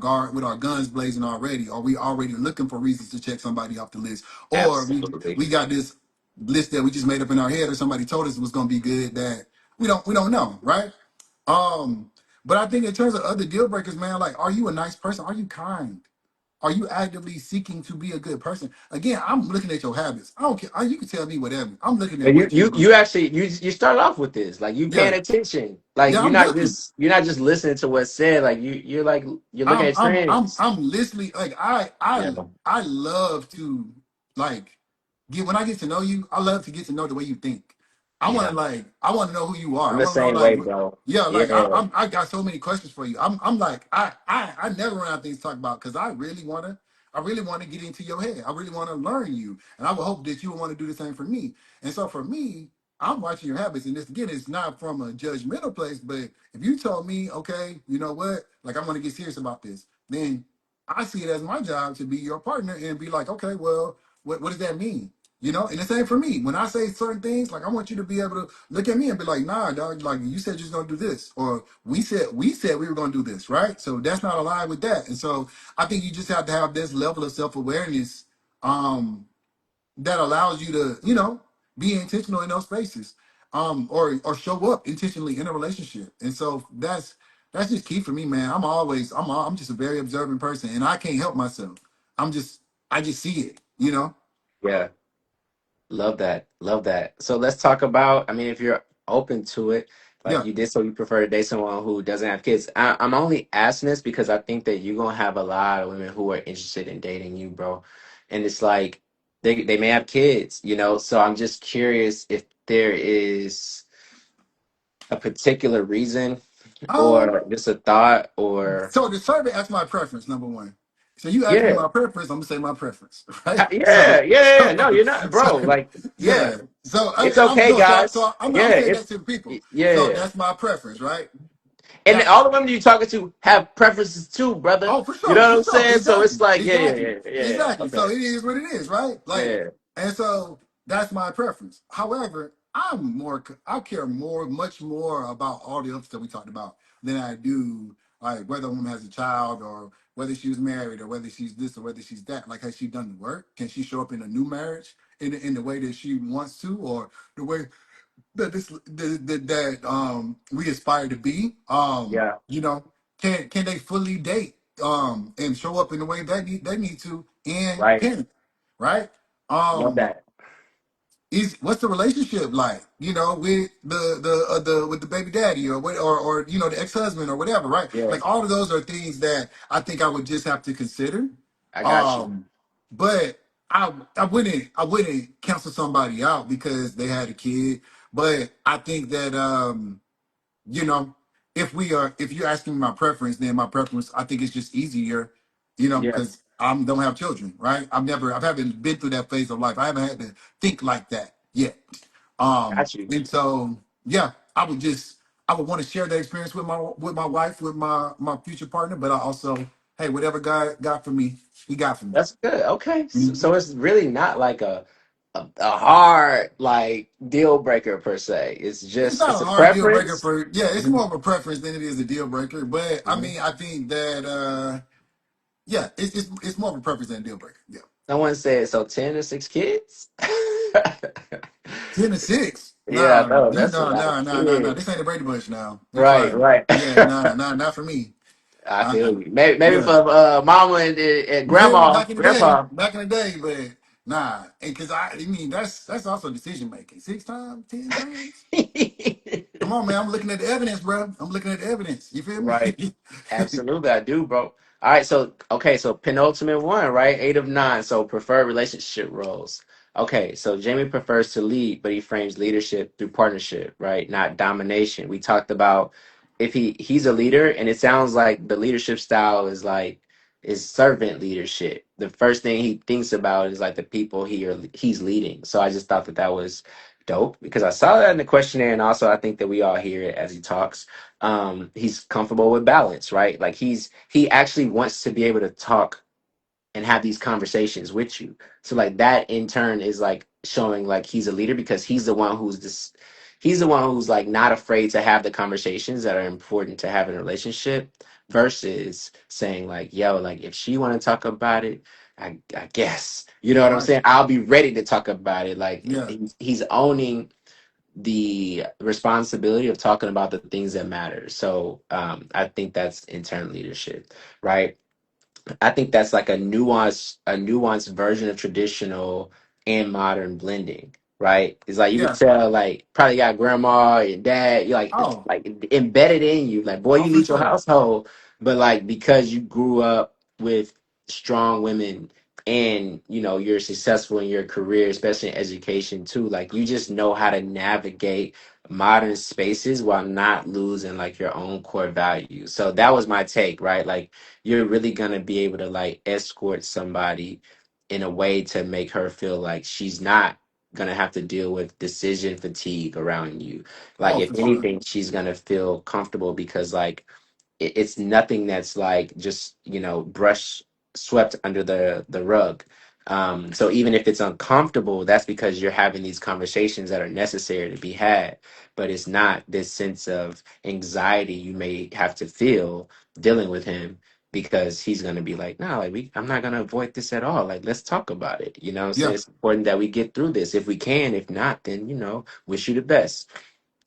guns blazing already, or we already looking for reasons to check somebody off the list. Or we Absolutely. got this list that we just made up in our head or somebody told us was gonna be good that we don't know, right? But I think in terms of other deal breakers, man, like are you a nice person? Are you kind? Are you actively seeking to be a good person? Again, I'm looking at your habits. I don't care. You can tell me whatever. I'm looking at But you what you you do. you actually you started off with this like you Yeah, paying attention like yeah. I'm looking. you're not just listening to what's said like you're like you're looking I'm at I'm I'm trends. I'm literally like Yeah, I love to like get when I get to know you. I love to get to know the way you think. yeah. I want to know who you are. I'm I the want to know same like way, bro. yeah like Yeah, I got so many questions for you. I'm like I never run out of things to talk about because I really want to get into your head. I really want to learn you, and I would hope that you would want to do the same for me. And so for me, I'm watching your habits, and this again is not from a judgmental place, but if you told me, okay, you know what, like I'm gonna get serious about this, then I see it as my job to be your partner and be like, okay, well, what does that mean? You know, and the same for me. When I say certain things, like I want you to be able to look at me and be like, nah, dog, like you said you're gonna do this, or we said we were gonna do this, right? So that's not aligned with that. And so I think you just have to have this level of self-awareness. Um, that allows you to, be intentional in those spaces, or show up intentionally in a relationship. And so that's just key for me, man. I'm just a very observant person, and I can't help myself. I just see it, yeah. Love that. Love that. So let's talk about, I mean, if you're open to it, like Yeah. you did, so you prefer to date someone who doesn't have kids. I'm only asking this because I think that you're gonna have a lot of women who are interested in dating you, bro. And it's like they may have kids, you know. So I'm just curious if there is a particular reason Um. or just a thought or So the survey asked my preference, number one. So you asked me yeah. my preference, I'm gonna say my preference, right? Yeah, yeah, yeah. No, you're not, So bro. Like, yeah. yeah. So It's and I'm okay, no, so guys. so I'm Yeah, saying that to the people. So yeah. that's my preference, right? And That all the women you're talking to have preferences too, brother. Oh, You know what for I'm sure, saying? So it's exactly, like, yeah, yeah, exactly, yeah, yeah, yeah. exactly. So Okay, it is what it is, right? Like, yeah, and so that's my preference. However, I care much more about all the other stuff we talked about than I do like whether a woman has a child or whether she was married or whether she's this or whether she's that. Like, has she done the work? Can she show up in a new marriage in the way that she wants to, or the way that we aspire to be? yeah. Can they fully date and show up in the way they need to and Right. parent, right? Love um that. is what's the relationship like, with the with the baby daddy, or what, or the ex-husband or whatever, right? Yeah, Like all of those are things that I think I would just have to consider. I got you. um but I wouldn't cancel somebody out because they had a kid. But I think that you know, if you're asking me my preference, then my preference, I think it's just easier, Yeah, because I don't have children, right? I haven't been through that phase of life. I haven't had to think like that yet. got you. And so yeah, I would want to share that experience with my wife, with my future partner. But I also, hey, whatever God got for me, He got for me. That's good. Okay, so, Mhm. so it's really not like a a hard like deal breaker per se. It's not It's a a hard deal breaker preference. for, yeah, it's Mhm, more of a preference than it is a deal breaker. But I mhm. mean, I think that yeah, it's more of a preference than a deal breaker. Yeah. Someone said so 10 to 6 kids. 10 to 6. Yeah, Nah, no, you that's a no, lot of nah, nah, nah, nah. This kids. ain't a Brady Bunch now. It's Right, like, right. yeah, nah, nah, not for me. I Uh, feel you. Maybe yeah. for mama and You feel me? grandma, Back in the day, grandpa. back in the day, but nah, and because I mean that's also decision making. 6 times, 10 times. Come on, man. I'm looking at the evidence, bro. I'm looking at the evidence. You feel me? Right. Absolutely, I do, bro. All right, so okay, so penultimate one, right? 8 of 9. So preferred relationship roles. Okay, so Jamie prefers to lead, but he frames leadership through partnership, right? Not domination. We talked about if he's a leader, and it sounds like the leadership style is like is servant leadership. The first thing he thinks about is like the people he's leading. So I just thought that that was dope because I saw that in the questionnaire, and also I think that we all hear it as he talks. He's comfortable with balance, right? Like he actually wants to be able to talk and have these conversations with you. So like that in turn is like showing like he's a leader because he's the one who's like not afraid to have the conversations that are important to have in a relationship versus saying like, yo, like if she want to talk about it, I guess. You know what I'm Right. saying? I'll be ready to talk about it. Like Yeah. he's owning the responsibility of talking about the things that matter. So I think that's intern leadership, right? I think that's like a nuanced version of traditional and modern blending, right? It's like you could Yeah. tell, like probably got grandma and dad, you like it's Oh. like embedded in you. Like, boy, Oh, you for lead your sure. household, but like because you grew up with strong women and you're successful in your career, especially in education too. Like you just know how to navigate modern spaces while not losing like your own core values. So that was my take, right? Like you're really gonna be able to like escort somebody in a way to make her feel like she's not gonna have to deal with decision fatigue around you. Like Oh, if for sure. anything, she's gonna feel comfortable because like it's nothing that's like just brush swept under the rug. So even if it's uncomfortable, that's because you're having these conversations that are necessary to be had, but it's not this sense of anxiety you may have to feel dealing with him because he's going to be like, no, like I'm not going to avoid this at all, like let's talk about it. You know what I'm saying? Yeah. It's important that we get through this if we can. If not, then wish you the best.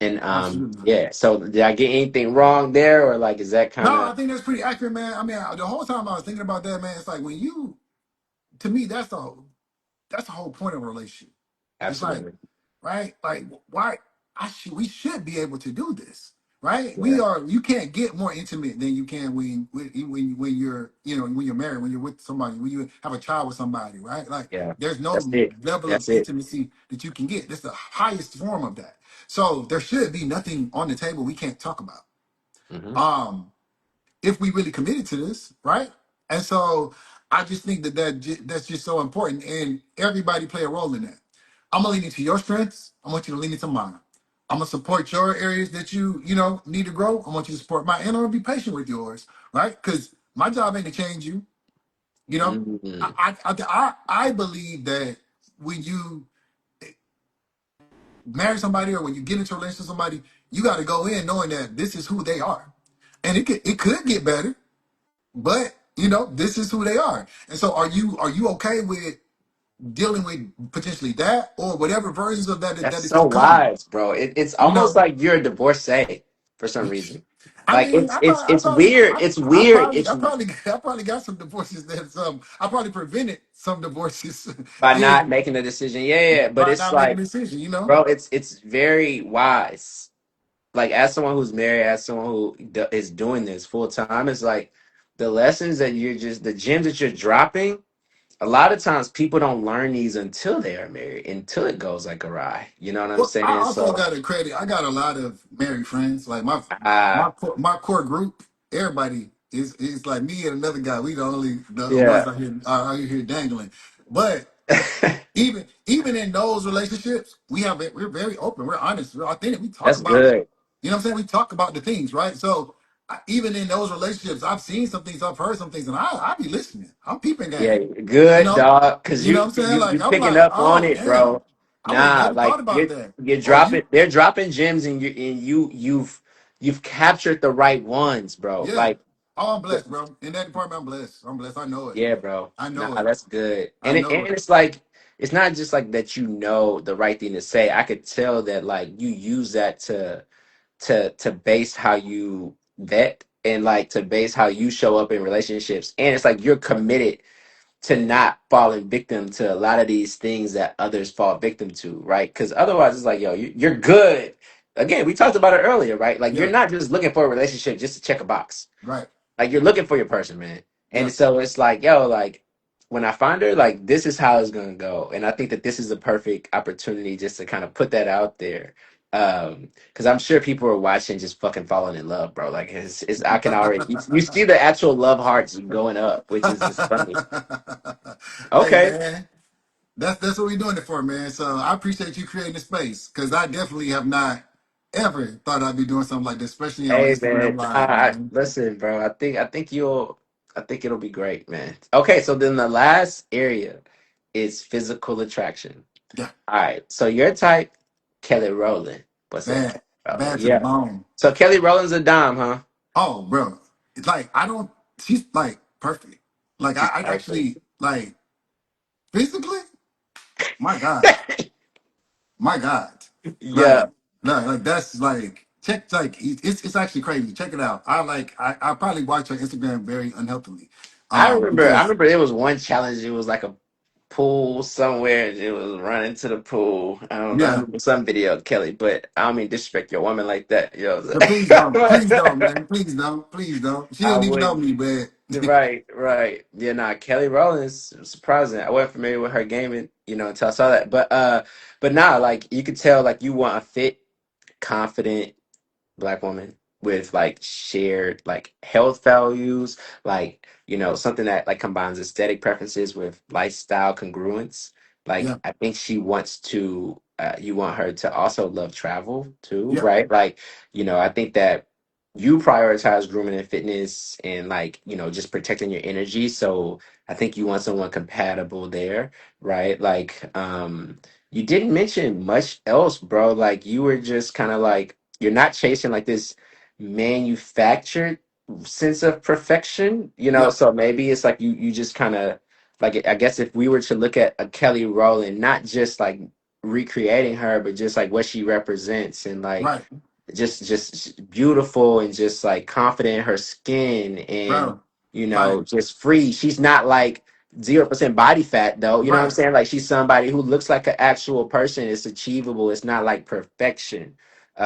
And Absolutely. yeah, so did I get anything wrong there, or like is that kind No, of I think that's pretty accurate, man. I mean, the whole time I was thinking about that, man, it's like when you, to me, that's the whole point of a relationship. It's like, absolutely? right? Like, why we should be able to do this, right? Yeah, You can't get more intimate than you can when you're, when you're married, when you're with somebody, when you have a child with somebody, right? Like, yeah, there's that's no it. level of That's it. intimacy that you can get. That's the highest form of that. So there should be nothing on the table we can't talk about. Hmm. Um, if we really committed to this, right? And so I just think that's just so important, and everybody play a role in that. I'm gonna lean into your strengths. I want you to lean into mine. I'm gonna support your areas that you need to grow. I want you to support mine, and I'm gonna be patient with yours, right? Because my job ain't to change you. You know, Mm, I believe that when you marry somebody or when you get into a relationship with somebody, you got to go in knowing that this is who they are, and it could get better, but this is who they are. And so are you okay with dealing with potentially that or whatever versions of that that's that is so gonna come? wise, bro. It's You almost know, like you're a divorcee for some reason. I Like mean, it's weird. It's weird. I probably got some divorces that I probably prevented some divorces By not in making a decision. Yeah, yeah, yeah. But by it's not making like, a decision. bro, it's very wise. Like as someone who's married, as someone who is doing this full time, it's like the lessons that the gems that you're dropping. A lot of times people don't learn these until they are married, until it goes like awry. You know what I'm Well, I saying? also So, got to credit. I got a lot of married friends. Like uh, my core group, everybody is like me and another guy. We the ones yeah. out here dangling. But even in those relationships, we're very open. We're honest. We're authentic. We talk That's about good. what I'm saying. We talk about the things, right? So even in those relationships, I've seen some things, I've heard some things, and I be listening. I'm peeping Yeah, game. You good know, dog, cause you know what you I'm saying? you Like you I'm picking like, up on oh it, bro. damn, I would have Nah, never thought like about that. you're Oh, dropping, you, they're dropping gems, and you've captured the right ones, bro. yeah. Like, Oh, I'm blessed, bro. In that department, I'm blessed. I'm blessed. I know it. yeah, bro. I Nah, know it. that's good. I And know it. it's like it's not just like that you know the right thing to say. I could tell that like you use that to base how you vet and like to base how you show up in relationships. And it's like you're committed to not falling victim to a lot of these things that others fall victim to, right? Because otherwise, it's like, yo, you're good. Again, we talked about it earlier, right? Like, you're Yeah. not just looking for a relationship just to check a box. Right. Like, you're looking for your person, man. Yeah. And so it's like, yo, like, when I find her, like, this is how it's gonna go. And I think that this is a perfect opportunity just to kind of put that out there. Because I'm sure people are watching, just fucking falling in love, bro. Like, it's I can already you see the actual love hearts going up, which is just funny. Hey Okay. man, that's what we're doing it for, man. So I appreciate you creating the space because I definitely have not ever thought I'd be doing something like this, especially on Hey Instagram man, Live, man. listen, bro. I think it'll be great, man. Okay, so then the last area is physical attraction. Yeah, All right, so your type, Kelly Rowland. What's up, bad, Kelly Rowland? bad to the Yeah. bone. So Kelly Rowland's a dime, huh? Oh, bro, it's like I don't. She's like perfect. Like She's I perfect. actually like physically. My God, my God. Yeah, Like, no, like that's like check like it's actually crazy. Check it out. I probably watch her Instagram very unhealthily. I remember. I Because remember there was one challenge. It was like a pool somewhere. And it was running to the pool. I don't know. I yeah, remember some video of Kelly, but I don't mean disrespect your woman like that. You know but please don't, what I'm saying? man. Please don't. Please don't. She I don't even know wouldn't. me, but Right, right. Yeah, nah, Kelly Rowland's surprising. I wasn't familiar with her gaming, until I saw that. But nah, like you could tell like you want a fit, confident black woman with like shared like health values, like something that like combines aesthetic preferences with lifestyle congruence. yeah, Like I think she wants to you want her to also love travel too, yeah, right? Like I think that you prioritize grooming and fitness and like just protecting your energy, so I think you want someone compatible there, right? Like you didn't mention much else, bro. Like you were just kind of like you're not chasing like this manufactured sense of perfection, yeah, so maybe it's like you just kind of like, I guess if we were to look at a Kelly Rowland, not just like recreating her, but just like what she represents and like right, just beautiful and just like confident in her skin and bro. Like, just free. She's not like 0% body fat though. You know what I'm right. saying? Like she's somebody who looks like an actual person. It's achievable. It's not like perfection.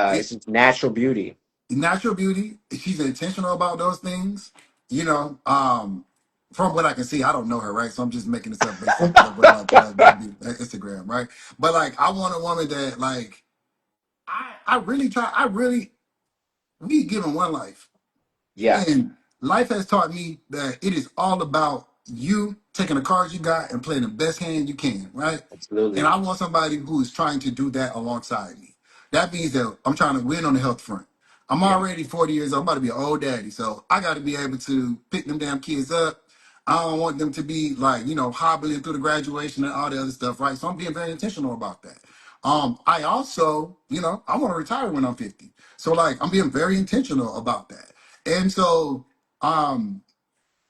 It It's just natural beauty. natural beauty. She's intentional about those things. You know, from what I can see, I don't know her, right? So I'm just making this up based off of what I do at Instagram, right? But like, I want a woman that like I really try. I really we given one life. Yeah, And life has taught me that it is all about you taking the cards you got and playing the best hand you can, right? And absolutely. I want somebody who is trying to do that alongside me. That means that I'm trying to win on the health front. I'm Yeah, already 40 years old. I'm about to be an old daddy. So I got to be able to pick them damn kids up. I don't want them to be like, hobbling through the graduation and all the other stuff, right? So I'm being very intentional about that. I also, I want to retire when I'm 50. So like I'm being very intentional about that. And so, um,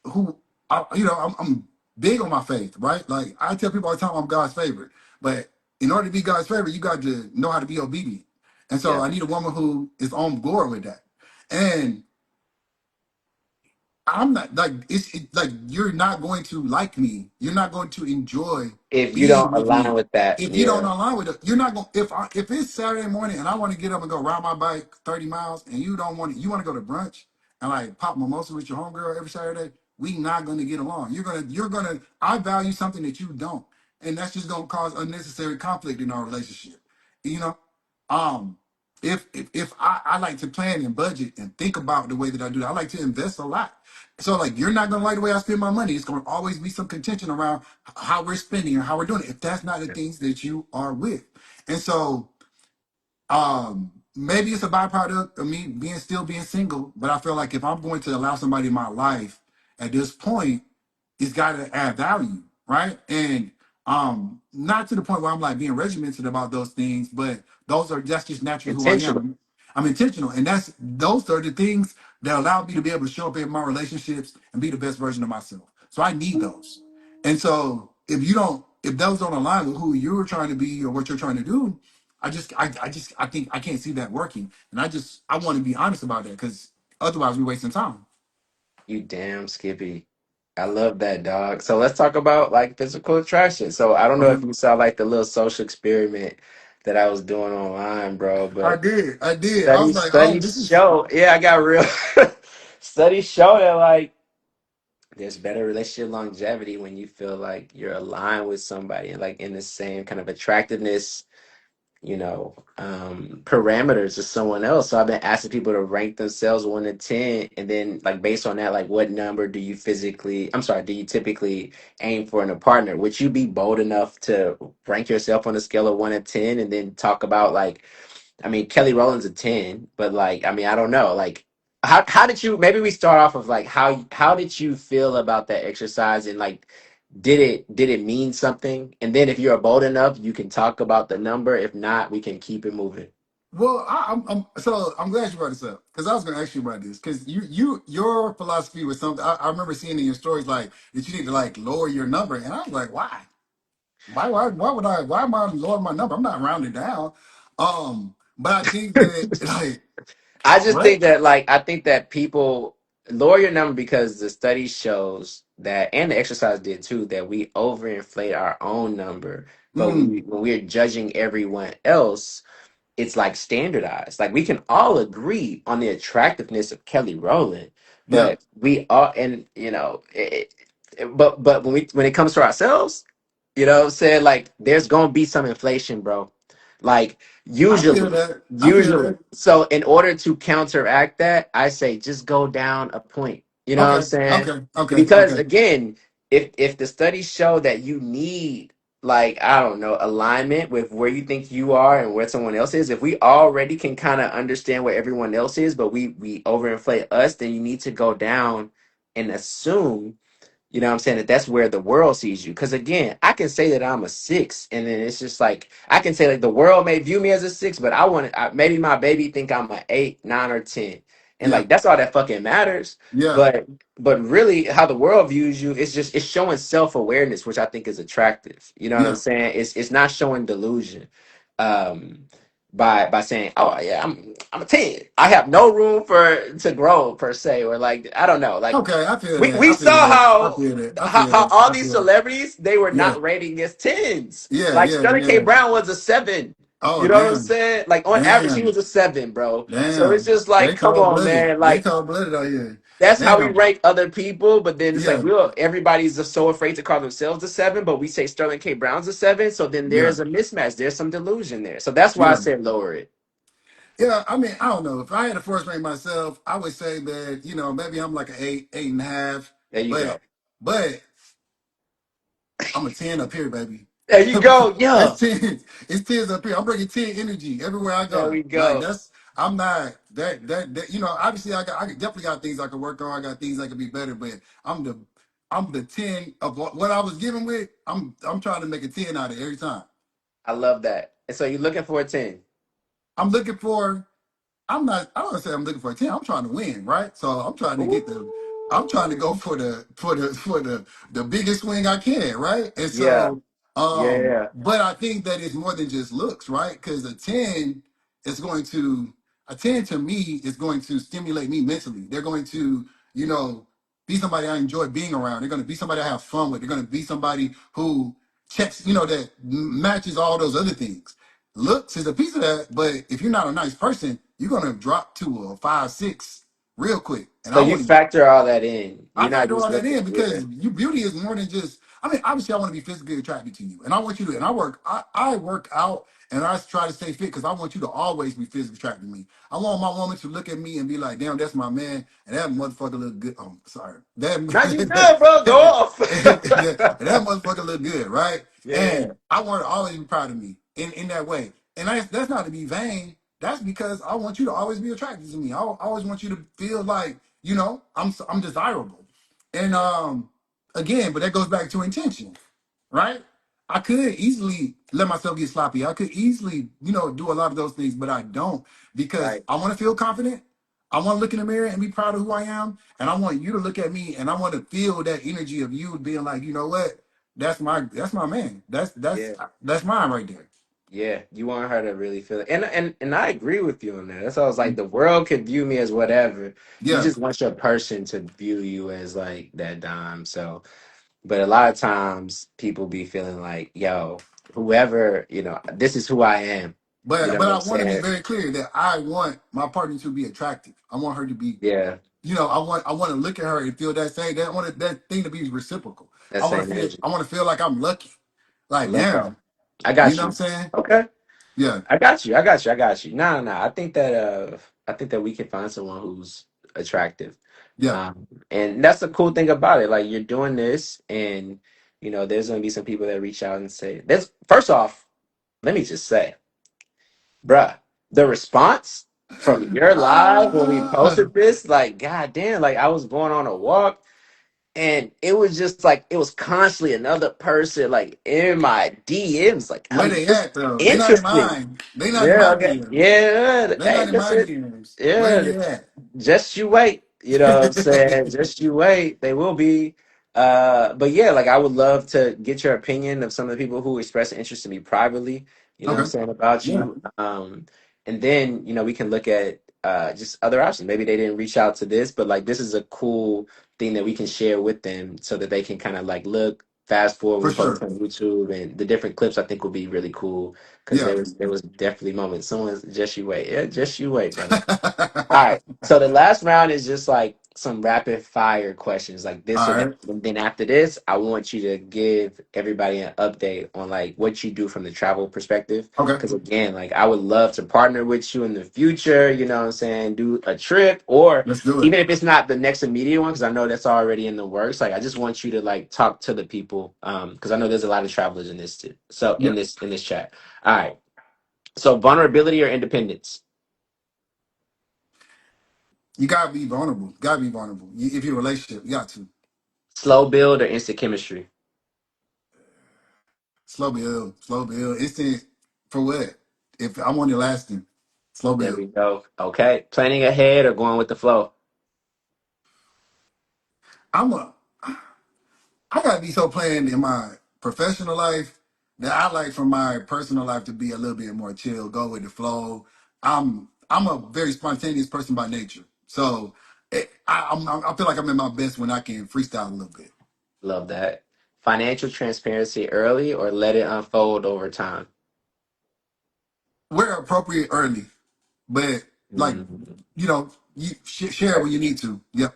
who, I'm big on my faith, right? Like I tell people all the time, I'm God's favorite. But in order to be God's favorite, you got to know how to be obedient. And so yeah. I need a woman who is on board with that. And I'm not like like you're not going to like me. You're not going to enjoy If you being don't with align me with that, if you don't yeah, align with it. You're not going. If it's Saturday morning and I want to get up and go ride my bike 30 miles, and you don't want to, you want to go to brunch and like pop mimosa with your homegirl every Saturday. We not going to get along. You're gonna. I value something that you don't, and that's just going to cause unnecessary conflict in our relationship. You know, um, if I like to plan and budget and think about the way that I do that, I like to invest a lot. So like you're not gonna like the way I spend my money. It's gonna always be some contention around how we're spending and how we're doing it. If that's not the things that you are with. And so maybe it's a byproduct of me being still being single, but I feel like if I'm going to allow somebody in my life at this point, it's got to add value, right? And not to the point where I'm like being regimented about those things, but that's just naturally who I Intentional. am. I'm intentional, and those are the things that allow me to be able to show up in my relationships and be the best version of myself. So I need those. And so if those don't align with who you're trying to be or what you're trying to do, I think I can't see that working. And I want to be honest about that because otherwise we're wasting time. You damn Skippy. I love that, dog. So let's talk about like physical attraction. So I don't know Okay. if you saw like the little social experiment that I was doing online, bro, but I did. I was studies like, oh, studies this is show, yeah, I got real studies show that like there's better relationship longevity when you feel like you're aligned with somebody and like in the same kind of attractiveness, parameters as someone else. So I've been asking people to rank themselves 1 to 10, and then like based on that, like what number do you typically aim for in a partner? Would you be bold enough to rank yourself on a scale of 1 to 10 and then talk about like, I mean, Kelly Rowland's a 10, but like, I mean, I don't know. Like, how did you, maybe we start off of like, how did you feel about that exercise and like, did it mean something? And then if you're bold enough, you can talk about the number. If not, we can keep it moving. well. I'm glad you brought this up because I was going to ask you about this because your philosophy was something I remember seeing in your stories like that you need to like lower your number, and I was like, why? Why would I? Why am I lowering my number? I'm not rounding down. But I think that like I just what? think that like I think that people lower your number because the study shows that, and the exercise did too, that we overinflate our own number. But Mm, when we're judging everyone else, it's like standardized. Like we can all agree on the attractiveness of Kelly Rowland, yeah, but we all, and but when it comes to ourselves, what I'm saying, like there's gonna be some inflation, bro. Like I feel usually, that. I feel usually. that. So in order to counteract that, I say just go down a point. You know what I'm Okay, saying? okay, okay, Because okay. again, if the studies show that you need like I don't know alignment with where you think you are and where someone else is, if we already can kind of understand where everyone else is, but we overinflate us, then you need to go down and assume, what I'm saying, that that's where the world sees you. Because again, I can say that I'm a 6, and then it's just like I can say like the world may view me as a 6, but maybe my baby think I'm a 8, 9, or 10, and Yeah, like that's all that fucking matters. yeah, But really, how the world views you, it's showing self awareness, which I think is attractive. You know what I'm yeah, saying? It's not showing delusion. Um, by saying, "Oh yeah, I'm a 10. I have no room to grow per se," or like I don't know, like okay. I feel that. we I feel saw that. I how feel that. I how, feel how that. all I these feel that. celebrities, they were Yeah, not rating as 10s. yeah, Like yeah, Sterling K. yeah. Brown was a 7. Oh You know what I'm damn, saying? Like on average, he damn, was a 7, bro. So it's damn. just like, They come cold on, blooded. man. They Like cold blooded out here. that's how we Damn. rank other people. But then it's like Yeah, everybody's just so afraid to call themselves a 7, but we say Sterling K. Brown's a 7. So then yeah, there's a mismatch. There's some delusion there. So that's why I yeah. said lower it. Yeah, I mean, I don't know. If I had to force rank myself, I would say that, maybe I'm like an eight, 8.5, There you but go. but I'm a 10 up here, baby. There you go. Yeah. That's 10. It's 10s up here. I'm bringing 10 energy everywhere I There go. we Like go. I'm not obviously I definitely got things I can work on. I got things I can be better, but I'm the 10 of what I was given with. I'm trying to make a 10 out of every time. I love that. And so you're looking for a 10. I'm looking for I don't say I'm looking for a 10. I'm trying to win, right? So I'm trying to Ooh. go for the biggest swing I can, right? And Yeah. so, Yeah. but I think that it's more than just looks, right? Because is going to, a 10 to me is going to stimulate me mentally. They're going to, you know, be somebody I enjoy being around. They're going to be somebody I have fun with. They're going to be somebody who checks, that matches all those other things. Looks is a piece of that, but if you're not a nice person, you're gonna drop to a 5, 6 real quick. And So I you want to factor all that in. I You're not factor just all that looking. in Yeah. because beauty is more than just. I mean, obviously, I want to be physically attracted to you, and I want you to. And I work out, and I try to stay fit because I want you to always be physically attracted to me. I want my woman to look at me and be like, "Damn, that's my man," and that motherfucker look good. Oh, sorry, that Now you good, bro. Go off. that motherfucker look good, right? Yeah. And I want her to always be proud of me in that way. And that's not to be vain. That's because I want you to always be attracted to me. I always want you to feel like, I'm desirable. And again, but that goes back to intention, right? I could easily let myself get sloppy. I could easily, do a lot of those things, but I don't because Right. I want to feel confident. I want to look in the mirror and be proud of who I am, and I want you to look at me and I want to feel that energy of you being like, you know what? That's my man. Yeah. That's mine right there. Yeah, you want her to really feel it. And I agree with you on that. That's why I was like, the world could view me as whatever. You Yeah. just want your person to view you as like that dime. So, but a lot of times people be feeling like, yo, whoever, this is who I am. You But know but what I I'm want to be saying? very clear that I want my partner to be attractive. I want her to be, Yeah, I want to look at her and feel that same that I want that thing to be reciprocal. that I want same to feel energy. I want to feel like I'm lucky. I Like, love that. damn, I you got know what I'm you. saying? Okay. Yeah. I got you. I got you. I got you. No, no, no. I think that we can find someone who's attractive. Yeah. And that's the cool thing about it. Like you're doing this and there's gonna be some people that reach out and say this first off, let me just say, bruh, the response from your live when we Ah, posted this, like, god damn, like I was going on a walk and it was just like it was constantly another person like in my DMs. Like where I'm they just at though? They not in interesting. mine. They not in Yeah, my okay. DMs. Yeah. They Hey, not in my listen. DMs. Where Yeah. they at? Just you wait. You know what I'm saying? Just you wait. They will be. But yeah, like I would love to get your opinion of some of the people who express interest in me privately, you know what I'm Okay. saying, about Yeah. you. And then, we can look at just other options. Maybe they didn't reach out to this, but like this is a cool thing that we can share with them so that they can kind of like look, fast forward, For we post sure. on YouTube and the different clips I think will be really cool because Yeah. there was definitely moments. Someone's just you wait. Yeah, just you wait, brother. All right. So the last round is just like some rapid fire questions, like this All or that. right. And then after this, I want you to give everybody an update on like what you do from the travel perspective. Okay. Because again, like I would love to partner with you in the future, you know what I'm saying? Do a trip or Let's do it. even if it's not the next immediate one, because I know that's already in the works. Like I just want you to like talk to the people. Because I know there's a lot of travelers in this too. So Yeah. in this chat. All right. So vulnerability or independence? You gotta be vulnerable. Gotta be vulnerable. If you're in a relationship, you got to. Slow build or instant chemistry? Slow build. Slow build. Instant for what? If I want it lasting. Slow There build. we go. Okay. Planning ahead or going with the flow? I'm a I gotta be so planned in my professional life that I like for my personal life to be a little bit more chill, go with the flow. I'm a very spontaneous person by nature, so I feel like I'm in my best when I can freestyle a little bit. Love that. Financial transparency early or let it unfold over time? Where appropriate early, but like Mm, share it when you need to. Yep,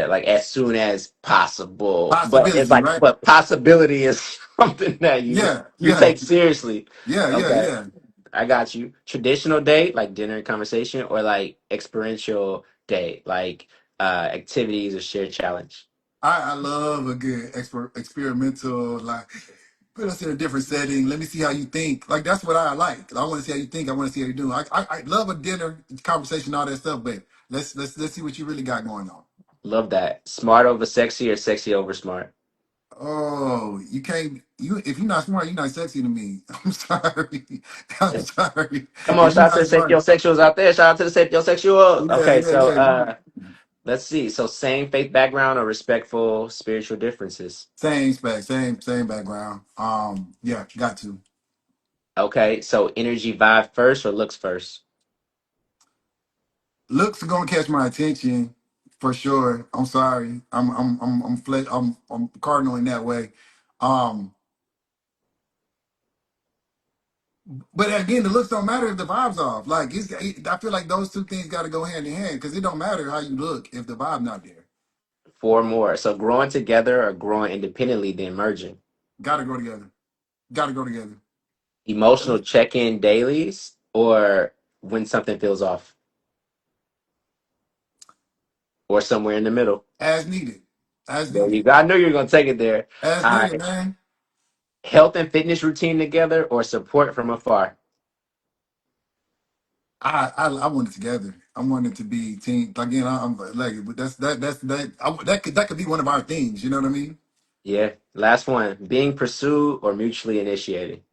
like as soon as possible. But it's possibility, like, right? but possibility is something that you Yeah, you yeah, take seriously. yeah, yeah, Okay. yeah. I got you. Traditional date, like dinner and conversation, or like experiential date, like activities or shared challenge. I love a good experimental, like put us in a different setting. Let me see how you think. Like that's what I like. I want to see how you think. I want to see how you do. I love a dinner conversation, all that stuff. But let's see what you really got going on. Love that. Smart over sexy or sexy over smart? Oh, you can't. You if you're not smart, you're not sexy to me. I'm sorry. I'm sorry. Come on, If you're shout out to not the smart, sapiosexuals out there. Shout out to the sapiosexual. yeah, Okay, yeah, so yeah. let's see. So same faith background or respectful spiritual differences. Same spec, same background. Yeah, got to. Okay, so energy vibe first or looks first? Looks are gonna catch my attention for sure. I'm sorry. I'm cardinal in that way. Um, but again, the looks don't matter if the vibe's off. Like I feel like those two things got to go hand in hand because it don't matter how you look if the vibe not there. Four more. So growing together or growing independently, then merging. Got to go together. Got to go together Emotional check-in dailies or when something feels off or somewhere in the middle. as needed, as There needed, you go. I knew you were gonna take it there. as All needed, right. man. Health and fitness routine together or support from afar. I want it together. I want it to be team. Again, I'm like, but that could be one of our things. You know what I mean? Yeah. Last one. Being pursued or mutually initiated.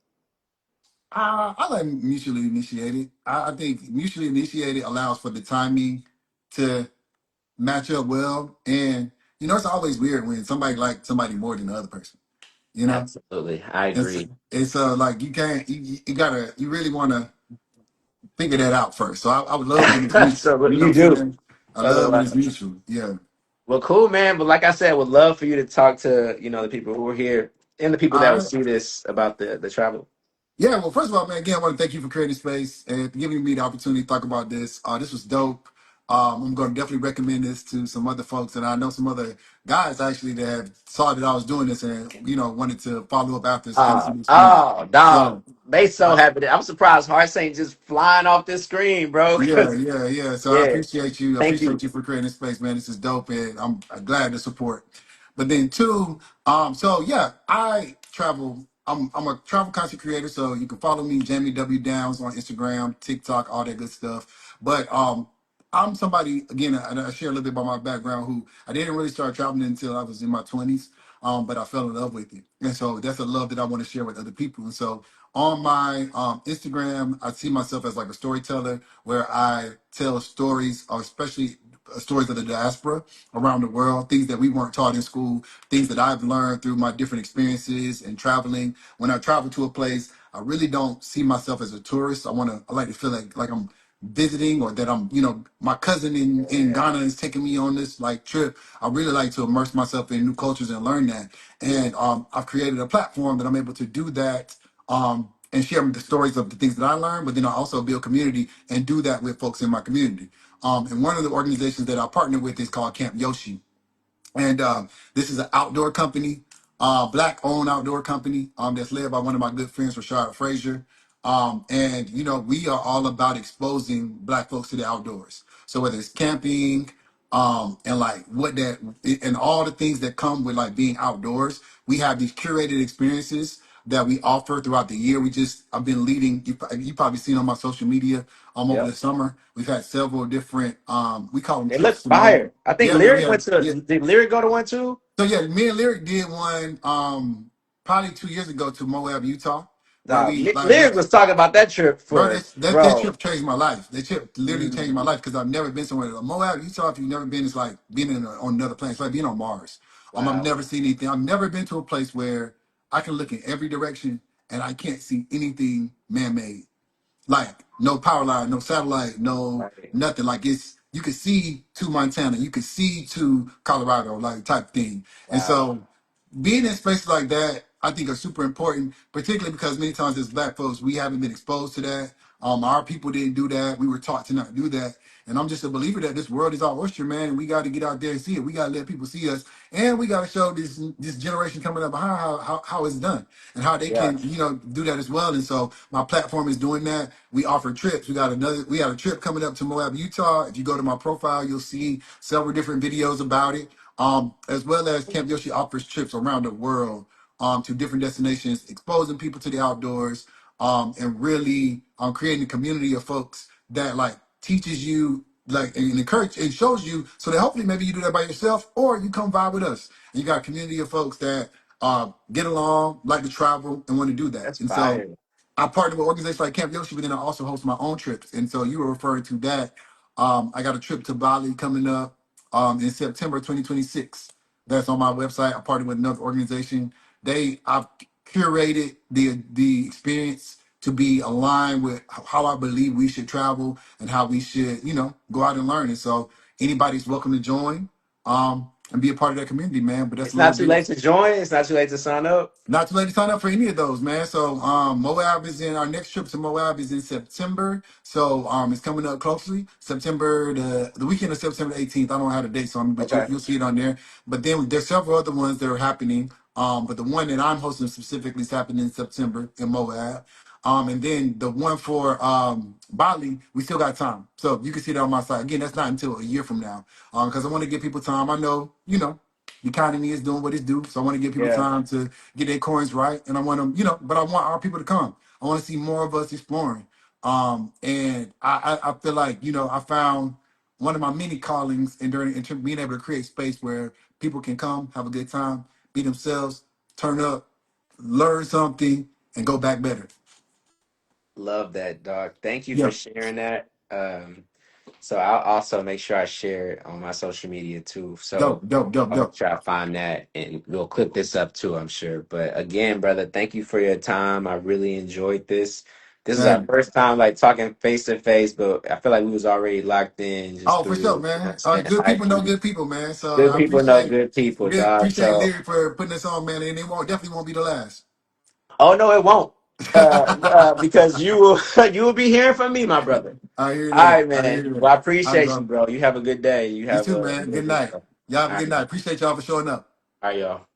I like mutually initiated. I think mutually initiated allows for the timing to match up well, and it's always weird when somebody likes somebody more than the other person. You know, Absolutely. I it's agree. it's like you can't you gotta you really want to figure that out first. So I would love when it's mutual. So what You know you what I'm do. saying? I love when it's Otherwise. mutual. Yeah. Well, cool, man. But like I said, would love for you to talk to, the people who are here and the people that All will right. see this about the travel. Yeah, well, first of all, man, again, I want to thank you for creating space and for giving me the opportunity to talk about this. This was dope. I'm going to definitely recommend this to some other folks, and I know some other guys actually that have saw that I was doing this and wanted to follow up after to kind of see the experience. Dog. So, They so I, happy. I'm surprised Hearts ain't just flying off this screen, bro. yeah, 'Cause, yeah, yeah. So I yeah, appreciate you. I thank you. appreciate you for creating space, man. This is dope, and I'm glad to support. But then two, so yeah, I travel. I'm a travel content creator, so you can follow me, Jamie W Downs, on Instagram, TikTok, all that good stuff. But I'm somebody again. I share a little bit about my background. Who I didn't really start traveling until I was in my 20s. But I fell in love with it, and so that's a love that I want to share with other people. And so on my Instagram, I see myself as like a storyteller where I tell stories, especially stories of the diaspora around the world, things that we weren't taught in school, things that I've learned through my different experiences and traveling. When I travel to a place, I really don't see myself as a tourist. I like to feel like I'm visiting, or that I'm, my cousin in Ghana is taking me on this like trip. I really like to immerse myself in new cultures and learn that. And I've created a platform that I'm able to do that, and share the stories of the things that I learned, but then I also build community and do that with folks in my community. And one of the organizations that I partner with is called Camp Yoshi. And this is an outdoor company, black-owned outdoor company, that's led by one of my good friends, Rashard Frazier. And we are all about exposing Black folks to the outdoors. So whether it's camping, and like and all the things that come with like being outdoors, we have these curated experiences that we offer throughout the year. I've been leading. You probably seen on my social media, over the Yep. summer. We've had several different, we call them It trips looks to Mo. fire. I think Yeah, man, we Lyric went had, to. yeah. Did Lyric go to one too? So yeah, me and Lyric did one probably 2 years ago to Moab, Utah, where Nah, we like Lyric was talking about that trip bro, for that bro. trip changed my life. That trip literally changed my Mm, life because I've never been somewhere. Moab, Utah, if you've never been, it's like being on another planet. It's like being on Mars. I've wow. never seen anything. I've never been to a place where I can look in every direction and I can't see anything man-made. Like no power line, no satellite, no Right. nothing. Like you could see to Montana, you could see to Colorado, like type thing. And Wow. so being in spaces like that, I think are super important, particularly because many times as Black folks, we haven't been exposed to that. Our people didn't do that. We were taught to not do that. And I'm just a believer that this world is our oyster, man, and we got to get out there and see it. We got to let people see us, and we got to show this generation coming up behind how it's done and how they Yeah. can do that as well. And so my platform is doing that. We offer trips. We got a trip coming up to Moab, Utah. If you go to my profile, you'll see several different videos about it. As well as Camp Yoshi offers trips around the world, to different destinations, exposing people to the outdoors, and really creating a community of folks that like teaches you like and encourage and shows you so that hopefully maybe you do that by yourself or you come vibe with us. And you got a community of folks that get along, like to travel, and want to do that. That's And so fire. I partner with organizations like Camp Yoshi, but then I also host my own trips. And so you were referring to that. I got a trip to Bali coming up in September 2026. That's on my website. I partnered with another organization. I've curated the experience to be aligned with how I believe we should travel and how we should, go out and learn. And so anybody's welcome to join and be a part of that community, man. But that's It's a not little too bit. late to join. It's not too late to sign up. Not too late to sign up for any of those, man. So Moab is in our next trip to Moab is in September. So it's coming up closely. September the weekend of September 18th. I don't have the dates on me, but Okay. you'll see it on there. But then there's several other ones that are happening. But the one that I'm hosting specifically is happening in September in Moab. And then the one for Bali, we still got time. So you can see that on my site. Again, that's not until a year from now. Because I want to give people time. I know, the economy is doing what it's due. So I want to give people Yeah. time to get their coins right. And I want them, but I want our people to come. I want to see more of us exploring. And I feel like, I found one of my many callings in terms of being able to create space where people can come, have a good time, be themselves, turn up, learn something, and go back better. Love that, dog. Thank you for Yeah, sharing that. So I'll also make sure I share it on my social media too. So dope, dope, dope, I'm gonna dope. try to find that and we'll clip this up too, I'm sure. But again, brother, thank you for your time. I really enjoyed this. This is our Man. first time like talking face to face, but I feel like we was already locked in just Oh, for sure, through, man. spending Good high people know time. good people, man. So Good I people know appreciate good people, dog. So Lyric for putting this on, man. And it won't definitely won't be the last. oh no, it won't. Because you will you will be hearing from me, my brother. I hear All that. right, I hear man. that. Well, I All right, appreciate you, bro. bro. You have a good day. You You have too, a man. good Good day, night. bro. Y'all have a All good right. night. Appreciate y'all for showing up. All right, y'all.